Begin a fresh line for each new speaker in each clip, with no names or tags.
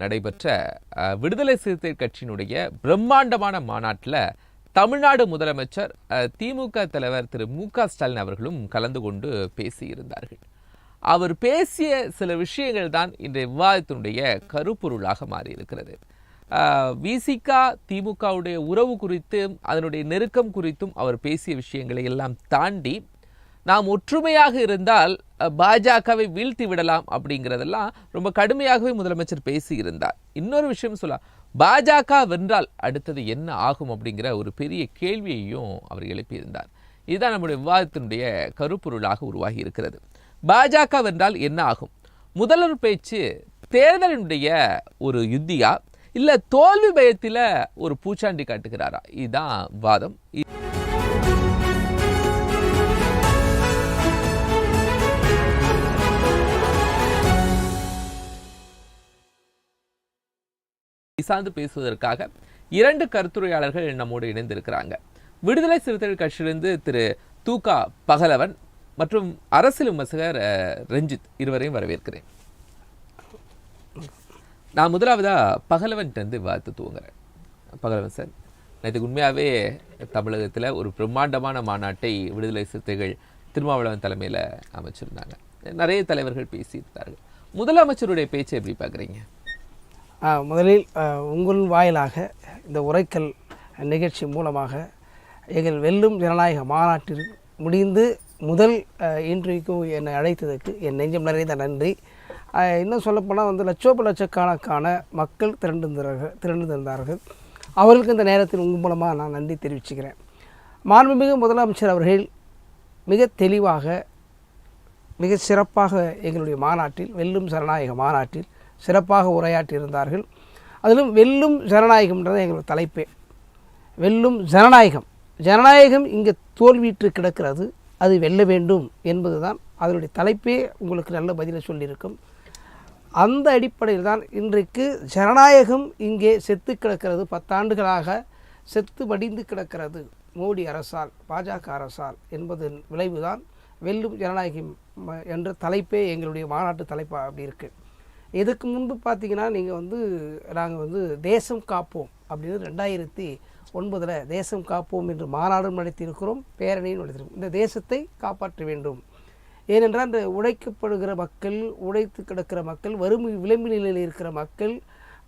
நடைபெற்ற விடுதலை சிறுத்தை கட்சியினுடைய பிரம்மாண்டமான மாநாட்டில் தமிழ்நாடு முதலமைச்சர் திமுக தலைவர் திரு மு.க. ஸ்டாலின் அவர்களும் கலந்து கொண்டு பேசியிருந்தார்கள். அவர் பேசிய சில விஷயங்கள் தான் இன்றைய விவாதத்தினுடைய கருப்பொருளாக மாறியிருக்கிறது. விசிக திமுகவுடைய உறவு குறித்தும் அதனுடைய நெருக்கம் குறித்தும் அவர் பேசிய விஷயங்களை எல்லாம் தாண்டி நாம் ஒற்றுமையாக இருந்தால் பாஜகவை வீழ்த்தி விடலாம் அப்படிங்கிறதெல்லாம் ரொம்ப கடுமையாகவே முதலமைச்சர் பேசியிருந்தார். இன்னொரு விஷயம் சொல்ல, பாஜக வென்றால் அடுத்தது என்ன ஆகும் அப்படிங்கிற ஒரு பெரிய கேள்வியையும் அவர் எழுப்பியிருந்தார். இதுதான் நம்முடைய விவாதத்தினுடைய கருப்பொருளாக உருவாகி இருக்கிறது. பாஜக வென்றால் என்ன ஆகும்? முதல்வர் பேச்சு தேர்தலினுடைய ஒரு யுத்தியா இல்ல தோல்வி பயத்தில் ஒரு பூச்சாண்டி காட்டுகிறாரா? இதுதான் வாதம். சார்ந்து பேசுவதற்காக இரண்டு கருத்துரையாளர்கள் நம்மோடு இணைந்திருக்கிறாங்க. விடுதலை சிறுத்தைகள் கட்சியிலிருந்து திரு து.க. பகலவன் மற்றும் அரசியல் விமர்சகர் ரஞ்சித், இருவரையும் வரவேற்கிறேன். நான் முதலாவதா பகலவன் விவாதத்தை துவங்குறேன். பகலவன் சார், நேற்று உண்மையாகவே தமிழகத்தில் ஒரு பிரம்மாண்டமான மாநாட்டை விடுதலை சிறுத்தைகள் திருமாவளவன் தலைமையில் அமைச்சிருந்தாங்க. நிறைய தலைவர்கள் பேசியிருந்தார்கள். முதலமைச்சருடைய பேச்சை எப்படி பார்க்குறீங்க?
முதலில் உங்கள் வாயிலாக இந்த உரைக்கல் நிகழ்ச்சி மூலமாக எங்கள் வெல்லும் ஜனநாயக மாநாட்டில் முடிந்து முதல் இன்டர்வியூக்கு என்னை அழைத்ததற்கு என் நெஞ்சம் நிறைந்த நன்றி. இன்னும் சொல்லப்போனால் லட்சக்கணக்கான மக்கள் திரண்டிருந்தார்கள். அவர்களுக்கு இந்த நேரத்தில் உங்கள் மூலமாக நான் நன்றி தெரிவிச்சுக்கிறேன். மாண்புமிகு முதலமைச்சர் அவர்கள் மிக தெளிவாக மிக சிறப்பாக எங்களுடைய மாநாட்டில் வெல்லும் ஜனநாயக மாநாட்டில் சிறப்பாக உரையாற்றியிருந்தார்கள். அதிலும் வெல்லும் ஜனநாயகம்ன்றது எங்களுடைய தலைப்பே. வெல்லும் ஜனநாயகம், ஜனநாயகம் இங்கே தோல்வியிட்டு கிடக்கிறது, அது வெல்ல வேண்டும் என்பது தான் அதனுடைய தலைப்பே. உங்களுக்கு நல்ல பதிலை சொல்லியிருக்கும். அந்த அடிப்படையில் தான் இன்றைக்கு ஜனநாயகம் இங்கே செத்து கிடக்கிறது, 10 ஆண்டுகளாக செத்து வடிந்து கிடக்கிறது மோடி அரசால், பாஜக அரசால் என்பதன் விளைவுதான் வெல்லும் ஜனநாயகம் என்ற தலைப்பே எங்களுடைய மாநாட்டு தலைப்பாக அப்படி இருக்குது. இதுக்கு முன்பு பார்த்திங்கன்னா நாங்கள் தேசம் காப்போம் அப்படின்னு 2009 தேசம் காப்போம் என்று மாநாடும் நடத்தியிருக்கிறோம், பேரணியும் நடத்தியிருக்கிறோம். இந்த தேசத்தை காப்பாற்ற வேண்டும். ஏனென்றால் இந்த உழைக்கப்படுகிற மக்கள், உழைத்து கிடக்கிற மக்கள், வறுமை விளிம்பு நிலையில் இருக்கிற மக்கள்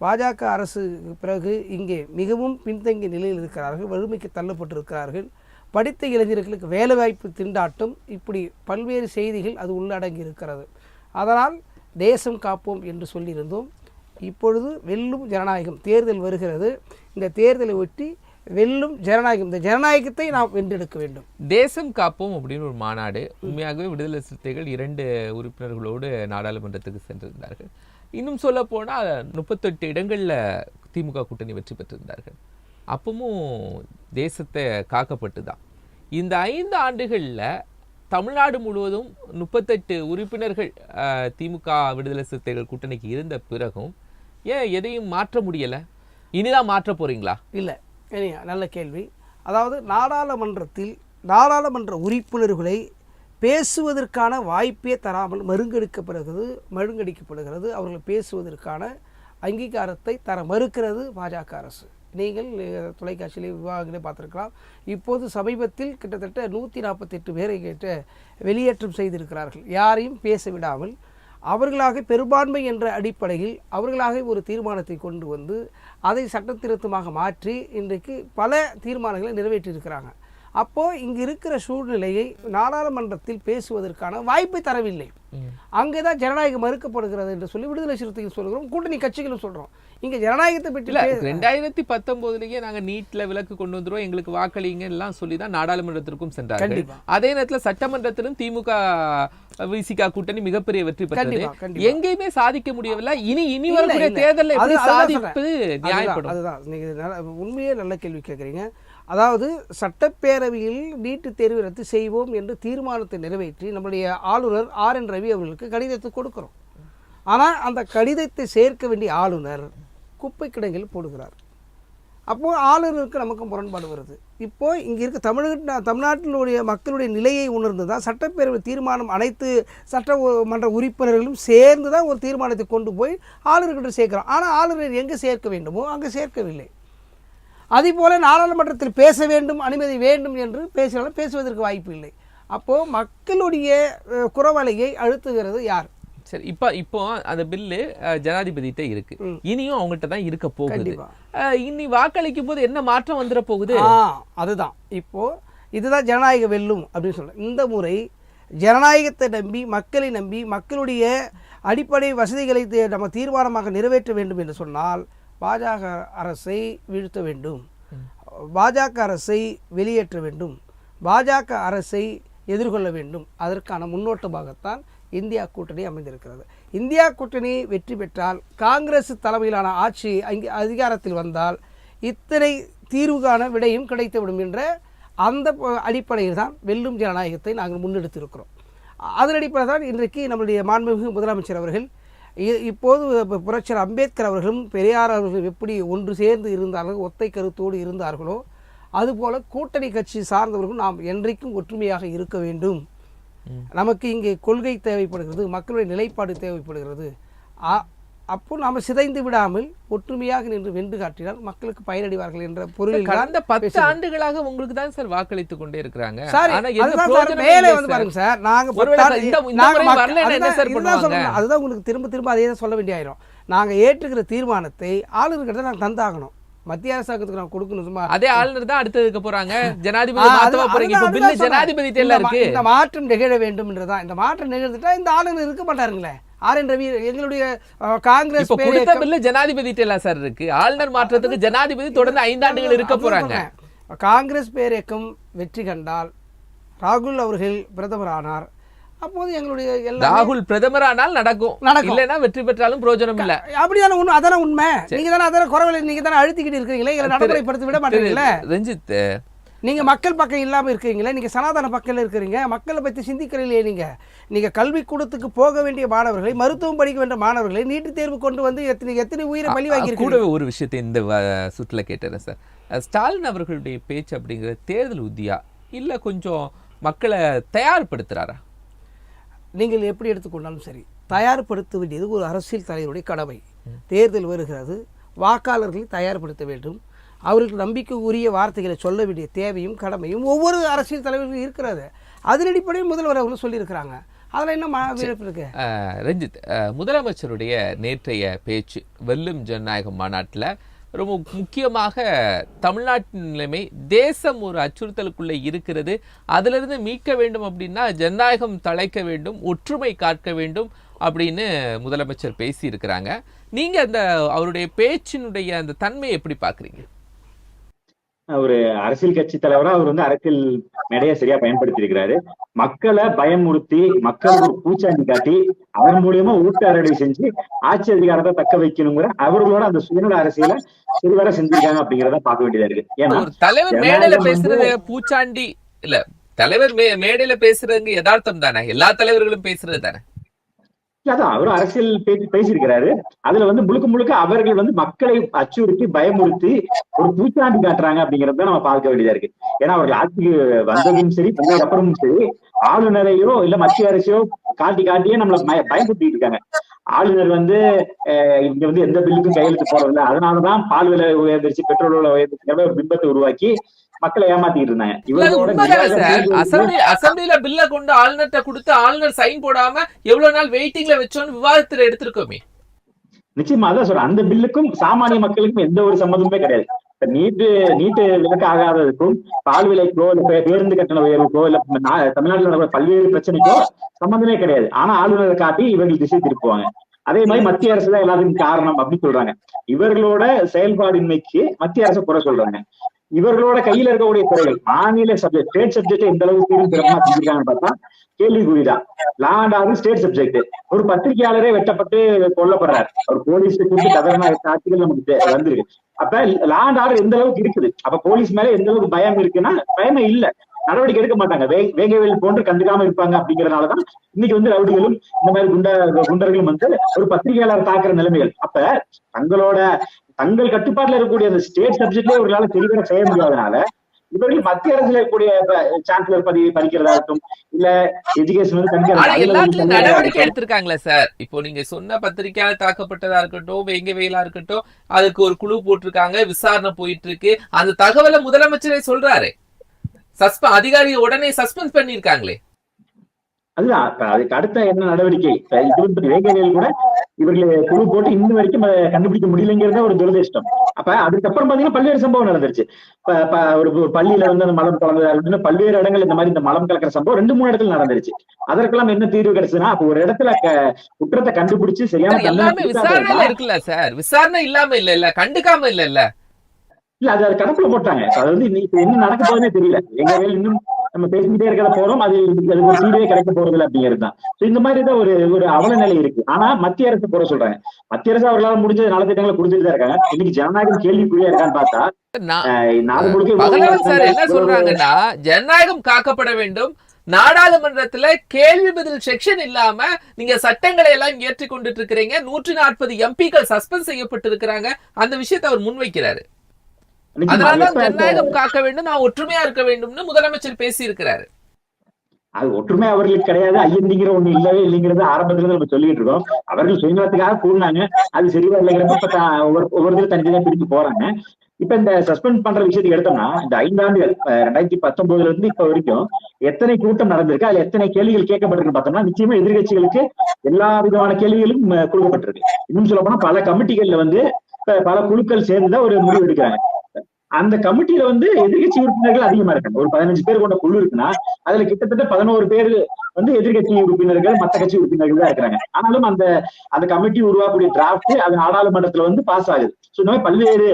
பாஜக அரசு பிறகு இங்கே மிகவும் பின்தங்கிய நிலையில் இருக்கிறார்கள், வறுமைக்கு தள்ளப்பட்டிருக்கிறார்கள். படித்த இளைஞர்களுக்கு வேலைவாய்ப்பு திண்டாட்டம், இப்படி பல்வேறு செய்திகள் அது உள்ளடங்கி இருக்கிறது. அதனால் தேசம் காப்போம் என்று சொல்லியிருந்தோம். இப்பொழுது வெல்லும் ஜனநாயகம், தேர்தல் வருகிறது. இந்த தேர்தலை ஒட்டி வெல்லும் ஜனநாயகம், இந்த ஜனநாயகத்தை நாம் வென்றெடுக்க வேண்டும்.
தேசம் காப்போம் அப்படின்னு ஒரு மாநாடு. உண்மையாகவே விடுதலை சிறுத்தைகள் 2 உறுப்பினர்களோடு நாடாளுமன்றத்துக்கு சென்றிருந்தார்கள். இன்னும் சொல்ல போனால் 38 இடங்களில் திமுக கூட்டணி வெற்றி பெற்றிருந்தார்கள். அப்பவும் தேசத்தை காக்கப்பட்டு தான். இந்த 5 ஆண்டுகளில் தமிழ்நாடு முழுவதும் 38 உறுப்பினர்கள் திமுக விடுதலை சிறுத்தைகள் கூட்டணிக்கு இருந்த பிறகும் ஏன் எதையும் மாற்ற முடியலை? இனிதான் மாற்ற போறீங்களா?
இல்லை, நல்ல கேள்வி. அதாவது நாடாளுமன்ற உறுப்பினர்களை பேசுவதற்கான வாய்ப்பே தராமல் மழுங்கடிக்கப்படுகிறது. அவர்கள் பேசுவதற்கான அங்கீகாரத்தை தர மறுக்கிறது பாஜக அரசு. நீங்கள் தொலைக்காட்சியிலே விவாதங்களே பார்த்துருக்கலாம். இப்போது சமீபத்தில் கிட்டத்தட்ட 148 பேரை வெளியேற்றம் செய்திருக்கிறார்கள். யாரையும் பேச விடாமல் அவர்களாக பெரும்பான்மை என்ற அடிப்படையில் அவர்களாக ஒரு தீர்மானத்தை கொண்டு வந்து அதை சட்ட திருத்தமாக மாற்றி இன்றைக்கு பல தீர்மானங்களை நிறைவேற்றியிருக்கிறாங்க. அப்போது இங்கு இருக்கிற சூழ்நிலையை நாடாளுமன்றத்தில் பேசுவதற்கான வாய்ப்பை தரவில்லை. அங்கே தான் ஜனநாயகம் மறுக்கப்படுகிறது என்று சொல்லி விடுதலை சிறுத்தைகள் சொல்கிறோம், கூட்டணி கட்சிகளும் சொல்கிறோம். இங்கே ஜனநாயகத்தை பற்றி
2019 நாங்கள் நீட்ல விலக்கு கொண்டு வந்துடுவோம், எங்களுக்கு வாக்களிங்க எல்லாம் சொல்லி தான் நாடாளுமன்றத்திற்கும் சென்றார்கள். அதே நேரத்தில் சட்டமன்றத்திலும் திமுக விசிக கூட்டணி மிகப்பெரிய வெற்றி பெற்றது. எங்கேயுமே சாதிக்க முடியவில்லை. இனி வரக்கூடிய தேர்தலில் சாதிப்பது நியாயப்படும்.
அதுதான் நீங்க உண்மையே நல்ல கேள்வி கேட்குறீங்க. அதாவது சட்டப்பேரவையில் நீட்டுத் தேர்வு ரத்து செய்வோம் என்று தீர்மானத்தை நிறைவேற்றி நம்முடைய ஆளுநர் RN ரவி அவர்களுக்கு கடிதத்தை கொடுக்கிறோம். ஆனால் அந்த கடிதத்தை சேர்க்க வேண்டிய ஆளுநர் குப்பை கிடங்கில் போடுகிறார். அப்போது ஆளுநருக்கு நமக்கு முரண்பாடு வருது. இப்போது இங்கே இருக்க தமிழ்நாட்டினுடைய மக்களுடைய நிலையை உணர்ந்து தான் சட்டப்பேரவை தீர்மானம் அனைத்து சட்டமன்ற உறுப்பினர்களும் சேர்ந்து தான் ஒரு தீர்மானத்தை கொண்டு போய் ஆளுநர்கிட்ட சேர்க்குறோம். ஆனால் ஆளுநர் எங்கே சேர்க்க வேண்டுமோ அங்கே சேர்க்கவில்லை. அதேபோல் நாடாளுமன்றத்தில் பேச வேண்டும், அனுமதி வேண்டும் என்று பேசினாலும் பேசுவதற்கு வாய்ப்பு இல்லை. அப்போது மக்களுடைய குரவலையை அழுத்துகிறது யார்?
சரி, இப்போ அந்த பில்லு ஜனாதிபதிகிட்ட இருக்கு, இனியும் அவங்ககிட்ட தான் இருக்க போகுது. இனி வாக்களிக்கும் போது என்ன மாற்றம் வந்துட போகுது?
அதுதான் இப்போ இதுதான் ஜனநாயக வெல்லும் அப்படின்னு சொல்றேன். இந்த முறை ஜனநாயகத்தை நம்பி, மக்களை நம்பி, மக்களுடைய அடிப்படை வசதிகளை நம்ம தீர்மானமாக நிறைவேற்ற வேண்டும் என்று சொன்னால் பாஜக அரசை வீழ்த்த வேண்டும், பாஜக அரசை வெளியேற்ற வேண்டும், பாஜக அரசை எதிர்கொள்ள வேண்டும். அதற்கான முன்னோட்டமாகத்தான் இந்தியா கூட்டணி அமைந்திருக்கிறது. இந்தியா கூட்டணி வெற்றி பெற்றால், காங்கிரஸ் தலைமையிலான ஆட்சி அங்கே அதிகாரத்தில் வந்தால் இத்தனை தீர்வுகான விடையும் கிடைத்துவிடும் என்ற அந்த அடிப்படையில் தான் வெல்லும் ஜனநாயகத்தை நாங்கள் முன்னெடுத்திருக்கிறோம். அதன் அடிப்படையில் தான் இன்றைக்கு நம்முடைய மாண்புமிகு முதலமைச்சர் அவர்கள், இப்போது புரட்சியர் அம்பேத்கர் அவர்களும் பெரியார் அவர்களும் எப்படி ஒன்று சேர்ந்து இருந்தார்கள், ஒத்தை கருத்தோடு இருந்தார்களோ, அதுபோல் கூட்டணி கட்சி சார்ந்தவர்களும் நாம் என்றைக்கும் ஒற்றுமையாக இருக்க வேண்டும். நமக்கு இங்கே கொள்கை தேவைப்படுகிறது, மக்களுடைய நிலைப்பாடு தேவைப்படுகிறது. அப்போ நாம் சிதைந்து விடாமல் ஒற்றுமையாக நின்று வென்று காட்டினால் மக்களுக்கு பயனடைவார்கள் என்ற பொருளில்
கடந்த 10 ஆண்டுகளாக உங்களுக்கு தான் சார் வாக்களித்துக் கொண்டே இருக்கிறாங்க.
மேலே வந்து பாருங்க சார், அதுதான் உங்களுக்கு திரும்ப திரும்ப அதே தான் சொல்ல வேண்டிய ஆயிரும். நாங்கள் ஏற்றுக்கிற தீர்மானத்தை ஆளுநர்கிட்ட நாங்கள் தந்தாகணும். மத்திய அரசாங்கத்துக்கு நான் கொடுக்கணும். சும்மா அதே
ஆளுநர் தான் அடுத்து இருக்க போறாங்க, ஜனாதிபதி மாத்தவ போறீங்க. இப்ப பில் ஜனாதிபதி தேர்ல இருக்கு.
இந்த மாற்றம் நிகழ வேண்டும் என்றுதான். இந்த மாற்றம் நிகழ்ந்துட்டா இந்த ஆளுநர் இருக்க மாட்டாருங்களே. ஆர்.என். ரவி எங்களுடைய காங்கிரஸ்
கொடுத்த பில் ஜனாதிபதி தேர்ல சார் இருக்கு. ஆளுநர் மாற்றத்துக்கு ஜனாதிபதி தொடர்ந்து 5 ஆண்டுகள் இருக்க போறாங்க.
காங்கிரஸ் பேரியக்கம் வெற்றி கண்டால், ராகுல் அவர்கள் பிரதமர் ஆனார், அப்போது எங்களுடைய
ராகுல் பிரதமரானால் நடக்கும், இல்லைன்னா வெற்றி பெற்றாலும் பிரயோஜனம் இல்ல.
அப்படியான ஒண்ணு. அதான உண்மை. நீங்க தானே அதனால குறவலை நீங்க தானே அழுத்திக்கிட்டு இருக்கீங்களே, இதை நடைமுறைப்படுத்த விட மாட்டீங்களே.
ரஞ்சித்,
நீங்க மக்கள் பக்கம் இல்லாம இருக்கீங்களே, நீங்க சனாதன பக்கம் இருக்கிறீங்க. மக்களை பத்தி சிந்திக்கிறீங்களே. நீங்க கல்விக்கூடத்துக்கு போக வேண்டிய மாணவர்களை, மருத்துவம் படிக்க வேண்டிய மாணவர்களை நீட்டு தேர்வு கொண்டு வந்து எத்தனை உயிரை பலி வாங்கி
கூட ஒரு விஷயத்தை இந்த சுற்றுல கேட்டேன் சார். ஸ்டாலின் அவர்களுடைய பேச்சு அப்படிங்கிற தேர்தல் உத்தியா இல்ல கொஞ்சம் மக்களை தயார்படுத்துறாரா?
நீங்கள் எப்படி எடுத்துக்கொண்டாலும் சரி, தயார்படுத்த வேண்டியது ஒரு அரசியல் தலைவருடைய கடமை. தேர்தல் வருகிறது, வாக்காளர்களை தயார்படுத்த வேண்டும், அவர்களுக்கு நம்பிக்கை உரிய வார்த்தைகளை சொல்ல வேண்டிய தேவையும் கடமையும் ஒவ்வொரு அரசியல் தலைவர்களும் இருக்கிறது. அதன் அடிப்படையில் முதல்வர் அவர்கள் சொல்லியிருக்கிறாங்க. அதில் என்ன இருக்கு?
ரஞ்சித், முதலமைச்சருடைய நேற்றைய பேச்சு வெல்லும் ஜனநாயக மாநாட்டில் ரொம்ப முக்கியமாக தமிழ்நாட்டின் நிலைமை, தேசம் ஒரு அச்சுறுத்தலுக்குள்ளே இருக்கிறது, அதிலிருந்து மீட்க வேண்டும் அப்படின்னா ஜனநாயகம் தழைக்க வேண்டும், ஒற்றுமை காக்க வேண்டும் அப்படின்னு முதலமைச்சர் பேசி இருக்கிறாங்க. நீங்க அந்த அவருடைய பேச்சினுடைய அந்த தன்மையை எப்படி பாக்குறீங்க?
ஒரு அரசியல் கட்சி தலைவரா அவர் வந்து அரசியல் மேடையை சரியா பயன்படுத்தி இருக்கிறாரு. மக்களை பயமுறுத்தி, மக்களுக்கு ஒரு பூச்சாண்டி காட்டி, அவர் மூலியமா ஊட்ட அரடை செஞ்சு ஆட்சி அதிகாரத்தை தக்க வைக்கணுங்கிற அவர்களோட அந்த சுயநல அரசியலை சரிவர செஞ்சிருக்காங்க அப்படிங்கிறத பார்க்க வேண்டியதா இருக்கு. ஏன்னா
தலைவர் மேடையில பேசுறது பூச்சாண்டி இல்ல, தலைவர் மேடையில பேசுறதுங்க யதார்த்தம் தானே, எல்லா தலைவர்களும் பேசுறது தானே.
அதான் அவரும் அரசியல் பேசியிருக்கிறாரு. அதுல வந்து முழுக்க முழுக்க அவர்கள் வந்து மக்களை அச்சுறுத்தி பயமுறுத்தி ஒரு பூச்சாண்டி காட்டுறாங்க அப்படிங்கறத நம்ம பார்க்க வேண்டியதா இருக்கு. ஏன்னா அவர்கள் ஆட்சிக்கு வந்ததும் சரி, வந்ததுக்கு அப்புறமும் சரி, ஆளுநரையோ இல்ல மத்திய அரசையோ காட்டியே நம்மள பயமுறுத்திட்டு இருக்காங்க. ஆளுநர் வந்து இங்க வந்து எந்த பில்லுக்கும் கையெழுத்து போறதில்லை, அதனாலதான் பால் விலை உயர்ந்துருச்சு, பெட்ரோல் விலை உயர்ந்துருச்சு ஒரு பிம்பத்தை உருவாக்கி மக்களை ஏமாத்திட்டு இருந்தாங்க.
அசம்பிளில பில்ல கொண்டு ஆளுநர்கிட்ட கொடுத்து ஆளுநர் சைன் போடாம எவ்வளவு நாள் வெயிட்டிங்ல வச்சோன்னு விவாதத்துல எடுத்திருக்கோமே.
நிச்சயமா அதான் சொல்றேன், அந்த பில்லுக்கும் சாமானிய மக்களுக்கும் எந்த ஒரு சம்மந்தமே கிடையாது. நீட்டு விலக்கு ஆகாததுக்கும் பால் விலைக்கோ இல்ல பேருந்து கட்டண உயர்வுக்கோ இல்ல தமிழ்நாட்டில் நடக்கிற பல்வேறு பிரச்சனைக்கோ சம்பந்தமே கிடையாது. ஆனா ஆளுநரை காட்டி இவர்கள் திசை திருப்புவாங்க. அதே மாதிரி மத்திய அரசு தான் எல்லாத்துக்கும் காரணம் அப்படின்னு சொல்றாங்க. இவர்களோட செயல்பாடின்மைக்கு மத்திய அரசு குறை சொல்றாங்க. இவர்களோட கையில இருக்கக்கூடிய துறைகள் மாநில சப்ஜெக்ட், ஸ்டேட் சப்ஜெக்ட் எந்த அளவுக்கு சிறப்பா செஞ்சிருக்காங்கன்னு பார்த்தா கேள்விக்குறிதான். Law and order state subject. ஒரு பத்திரிகையாளரே வெட்டப்பட்டு கொல்லப்படுறாரு, ஒரு போலீஸ் கூப்பிட்டு கதறின காட்சிகள் நமக்கு வந்திருக்கு. அப்ப லா அண்ட் ஆர்டர் எந்த அளவுக்கு இருக்குது, அப்ப போலீஸ் மேல எந்த அளவுக்கு பயம் இருக்குன்னா பயமே இல்ல, நடவடிக்கை எடுக்க மாட்டாங்க, வேகவேல் போன்று கண்டுக்காம இருப்பாங்க. அப்படிங்கறதுனாலதான் இன்னைக்கு வந்து ரவுடிகளும் இந்த மாதிரி குண்டர்களும் வந்து ஒரு பத்திரிகையாளர் தாக்குற நிலைமைகள். அப்ப தங்களோட தங்கள் கட்டுப்பாட்டுல இருக்கக்கூடிய அந்த ஸ்டேட் சப்ஜெக்ட்லயே இவர்களால தெளிவாக செய்ய முடியாதனால இவர்கள் மத்திய அரசுல இருக்கக்கூடிய சான்சலர் பதவி பறிக்கிறதா இருக்கட்டும், இல்ல எஜுகேஷன் வந்து
ஆனா எல்லாத்துலயும் நடவடிக்கை
தனியாக
எடுத்திருக்காங்களே சார். இப்போ நீங்க சொன்ன பத்திரிக்கையாளர் தாக்கப்பட்டதா இருக்கட்டும், எங்க வெயிலா இருக்கட்டும், அதுக்கு ஒரு குழு போட்டிருக்காங்க, விசாரணை போயிட்டு இருக்கு. அந்த தகவலை முதலமைச்சரே சொல்றாரு. அதிகாரியை உடனே சஸ்பெண்ட் பண்ணிருக்காங்களே.
அதுதான் அதுக்கு அடுத்த என்ன நடவடிக்கை வேகையில் கூட இவர்களை குழு போட்டு இன்னும் வரைக்கும் கண்டுபிடிக்க முடியலைங்கிறத ஒரு துரதிருஷ்டம். அப்ப அதுக்கப்புறம் பாத்தீங்கன்னா பல்வேறு சம்பவம் நடந்துருச்சு. ஒரு பள்ளியில வந்து அந்த மலம் கலந்ததா இருக்கட்டும், பல்வேறு இடங்கள் இந்த மாதிரி இந்த மலம் கலக்கிற சம்பவம் 2-3 இடத்துல நடந்துருச்சு. அதற்கெல்லாம் என்ன தீர்வு கிடைச்சதுன்னா, அப்ப ஒரு இடத்துல குற்றத்தை கண்டுபிடிச்சு சரியான
எல்லாமே விசாரணையில இருக்குல்ல சார். விசாரணை இல்லாம இல்ல கண்டுக்காம இல்ல இல்ல
அது கடப்புல போட்டாங்க. அது வந்து இப்ப என்ன நடக்க போகுதுன்னே தெரியல. எங்க வேலை இன்னும் நம்ம பேசிக்கிட்டே இருக்கிற போறோம், அது ஒரு தீர்வே கிடைக்க போறது இல்லை அப்படிங்கிறது தான். இந்த மாதிரி தான் ஒரு அவல நிலை இருக்கு. ஆனா மத்திய அரசு போற சொல்றாங்க. மத்திய அரசு அவர்களால் முடிஞ்ச நலத்திட்டங்களை கொடுத்துட்டு தான் இருக்காங்க. இன்னைக்கு ஜனநாயகம் கேள்விக்குறியா இருக்கான்னு பார்த்தா நாடு முழுக்க
என்ன சொல்றாங்கன்னா, ஜனநாயகம் காக்கப்பட வேண்டும், நாடாளுமன்றத்துல கேள்வி பதில் செக்ஷன் இல்லாம நீங்க சட்டங்களை எல்லாம் இயற்றி கொண்டுட்டு இருக்கிறீங்க, 140 எம்பிக்கள் சஸ்பெண்ட் செய்யப்பட்டு இருக்கிறாங்க. அந்த விஷயத்தை அவர் முன்வைக்கிறாரு. அதனாலதான் ஜனநாயகம் காக்க வேண்டும், நான் ஒற்றுமையா இருக்க வேண்டும்னு முதலமைச்சர் பேசி இருக்கிறாரு.
அது ஒற்றுமை அவர்களுக்கு கிடையாது, ஐயந்திங்கிற ஒண்ணு இல்லவே இல்லைங்கிறது ஆரம்பத்துல நம்ம சொல்லிட்டு இருக்கோம். அவர்கள் சுயநலத்துக்காக கூடினாங்க, அது சரியா இல்லைங்கிறப்ப ஒவ்வொருத்தரும் தனித்தனியா பிரிச்சு போறாங்க. இப்ப இந்த சஸ்பெண்ட் பண்ற விஷயத்துக்கு எடுத்தோம்னா, இந்த 5 ஆண்டுகள் 2019 இருந்து இப்ப வரைக்கும் எத்தனை கூட்டம் நடந்திருக்கு, அதுல எத்தனை கேள்விகள் கேட்கப்பட்டிருக்கு பார்த்தோம்னா, நிச்சயமா எதிர்கட்சிகளுக்கு எல்லா விதமான கேள்விகளும் கொடுக்கப்பட்டிருக்கு. இன்னும் சொல்ல போனா பல கமிட்டிகள்ல வந்து பல குழுக்கள் சேர்ந்துதான் ஒரு முடிவு எடுக்கிறாங்க. அந்த கமிட்டியில வந்து எதிர்கட்சி உறுப்பினர்கள் அதிகமா இருக்காங்க. ஒரு 15 பேர் கொண்ட குழு இருக்குன்னா அதுல கிட்டத்தட்ட 11 பேர் வந்து எதிர்கட்சி உறுப்பினர்கள், மத்த கட்சி உறுப்பினர்கள் தான் இருக்கிறாங்க. ஆனாலும் அந்த கமிட்டி உருவாக்கக்கூடிய டிராப்ட் அது நாடாளுமன்றத்துல வந்து பாஸ் ஆகுது. இந்த மாதிரி பல்வேறு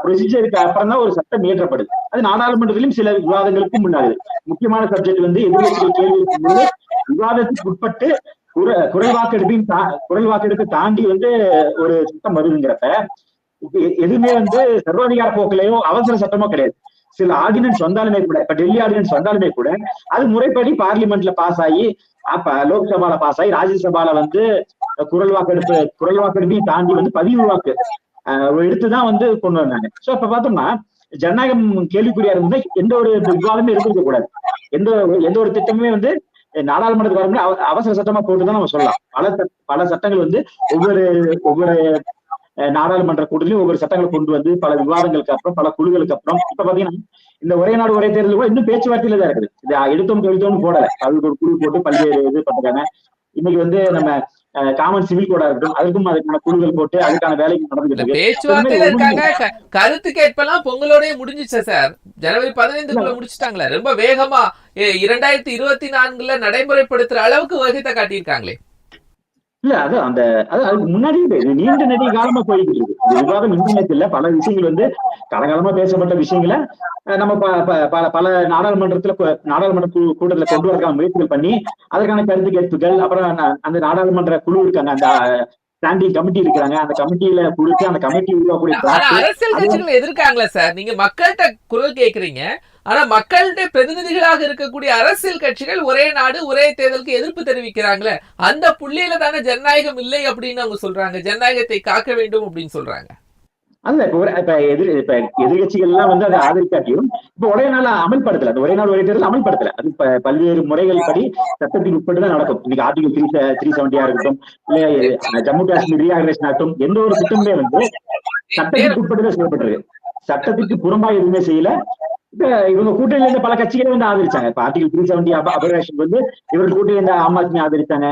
ப்ரொசீஜருக்கு அப்புறம் தான் ஒரு சட்டம் இயற்றப்படுது. அது நாடாளுமன்றத்திலும் சில விவாதங்களுக்கும் முன்னாகுது. முக்கியமான சப்ஜெக்ட் வந்து எதிர்கட்சிகள் கேள்வி விவாதத்துக்கு உட்பட்டு குரல் வாக்கெடுப்பு தாண்டி வந்து ஒரு சட்டம் வருதுங்கிறப்ப எதுவுமே வந்து சர்வாதிகார போக்கிலையோ அவசர சட்டமோ கிடையாது. சில ஆர்டினன்ஸ் வந்தாலுமே கூட, இப்ப டெல்லி ஆர்டினன்ஸ் வந்தாலுமே கூட அது முறைப்படி பார்லிமெண்ட்ல பாஸ் ஆகி, அப்ப லோக்சபால பாஸ் ஆகி, ராஜ்யசபால வந்து குரல் வாக்கெடுப்பையும் தாண்டி வந்து பதிவு வாக்கு எடுத்துதான் வந்து கொண்டு வந்தாங்க. சோ இப்ப பார்த்தோம்னா ஜனநாயகம் கேள்விக்குறியா இருந்தா எந்த ஒரு விவாதமே இருந்திருக்க கூடாது. எந்த ஒரு திட்டமே வந்து நாடாளுமன்றத்துக்கு வரும்போது அவசர சட்டமா போட்டுதான் நம்ம சொல்லலாம். பல சட்டங்கள் வந்து ஒவ்வொரு நாடாளுமன்ற கூட்டத்திலும் ஒவ்வொரு சட்டங்களை கொண்டு வந்து பல விவாதங்களுக்கு அப்புறம் பல குழுக்களுக்கு அப்புறம் இப்ப பாத்தீங்கன்னா இந்த ஒரே நாடு ஒரே தேர்தல் கூட இன்னும் பேச்சுவார்த்தையில தான் இருக்குது. இது எடுத்தோம் போடல, அதுக்கு ஒரு குழு போட்டு பல்வேறு இது பண்றாங்க. இன்னைக்கு வந்து நம்ம காமன் சிவில் கோடா இருக்கட்டும், அதுக்கான குழுக்கள் போட்டு அதுக்கான வேலைக்கு நடந்துட்டு
பேச்சுவார்த்தையில இருக்காங்க. கருத்து கேட்பெல்லாம் பொங்கலோடய முடிஞ்சிச்சு சார். ஜனவரி 15 முடிச்சுட்டாங்களே, ரொம்ப வேகமா 2024 நடைமுறைப்படுத்துற அளவுக்கு வகைத்தை காட்டியிருக்காங்களே.
இல்ல அதுக்கு முன்னாடி நீண்ட நெடிய காலமா போயிட்டு இருக்கு விவாதம். இன்டர்நெட்ல பல விஷயங்கள் வந்து காலகாலமா பேசப்பட்ட விஷயங்களை நம்ம பல நாடாளுமன்ற கூட்டத்துல கொண்டு வரக்கான முயற்சிகள் பண்ணி அதற்கான கருத்து கேட்புகள், அப்புறம் அந்த நாடாளுமன்ற குழு இருக்காங்க, அந்த ஸ்டாண்டிங் கமிட்டி இருக்கிறாங்க, அந்த கமிட்டியில கொடுத்து அந்த கமிட்டி உருவாக்கக்கூடிய
அரசியல் கட்சிகள் எதிர்க்காங்களா சார்? நீங்க மக்கள்கிட்ட குரல் கேட்கறீங்க, ஆனா மக்களுடைய பிரதிநிதிகளாக இருக்கக்கூடிய அரசியல் கட்சிகள் ஒரே நாடு ஒரே தேர்தலுக்கு எதிர்ப்பு தெரிவிக்கிறாங்களே, அந்த புள்ளியில தானே ஜனநாயகம் இல்லை அப்படின்னு அவங்க சொல்றாங்க, ஜனநாயகத்தை காக்க வேண்டும் அப்படின்னு சொல்றாங்க.
அல்ல இப்ப எதிர்கட்சிகள் எல்லாம் வந்து அதை ஆதரிக்காட்டியும் இப்ப ஒரே நாள் அமல்படுத்தல, அந்த ஒரே நாள் ஒரே தேர்தல் அமல்படுத்தல. அது பல்வேறு முறைகள் படி சட்டத்துக்கு உட்பட்டுதான் நடக்கும். இன்னைக்கு ஆர்டிகல் 370 இருக்கட்டும், இல்ல ஜம்மு காஷ்மீர் ரீஆர்கனைசேஷன் ஆகட்டும், எந்த ஒரு திட்டமே வந்து சட்டத்துக்கு உட்பட்டுதான் செய்யப்பட்டிருக்கு. சட்டத்துக்கு புறம்பா எதுவுமே செய்யல. இவங்க கூட்டணியில இருந்த பல கட்சிகளை வந்து ஆதரிச்சாங்க. இப்ப ஆர்டிகல் 370 அபரேஷன் வந்து இவர்கள் கூட்டணி இருந்த ஆம் ஆத்மி ஆதரிச்சாங்க,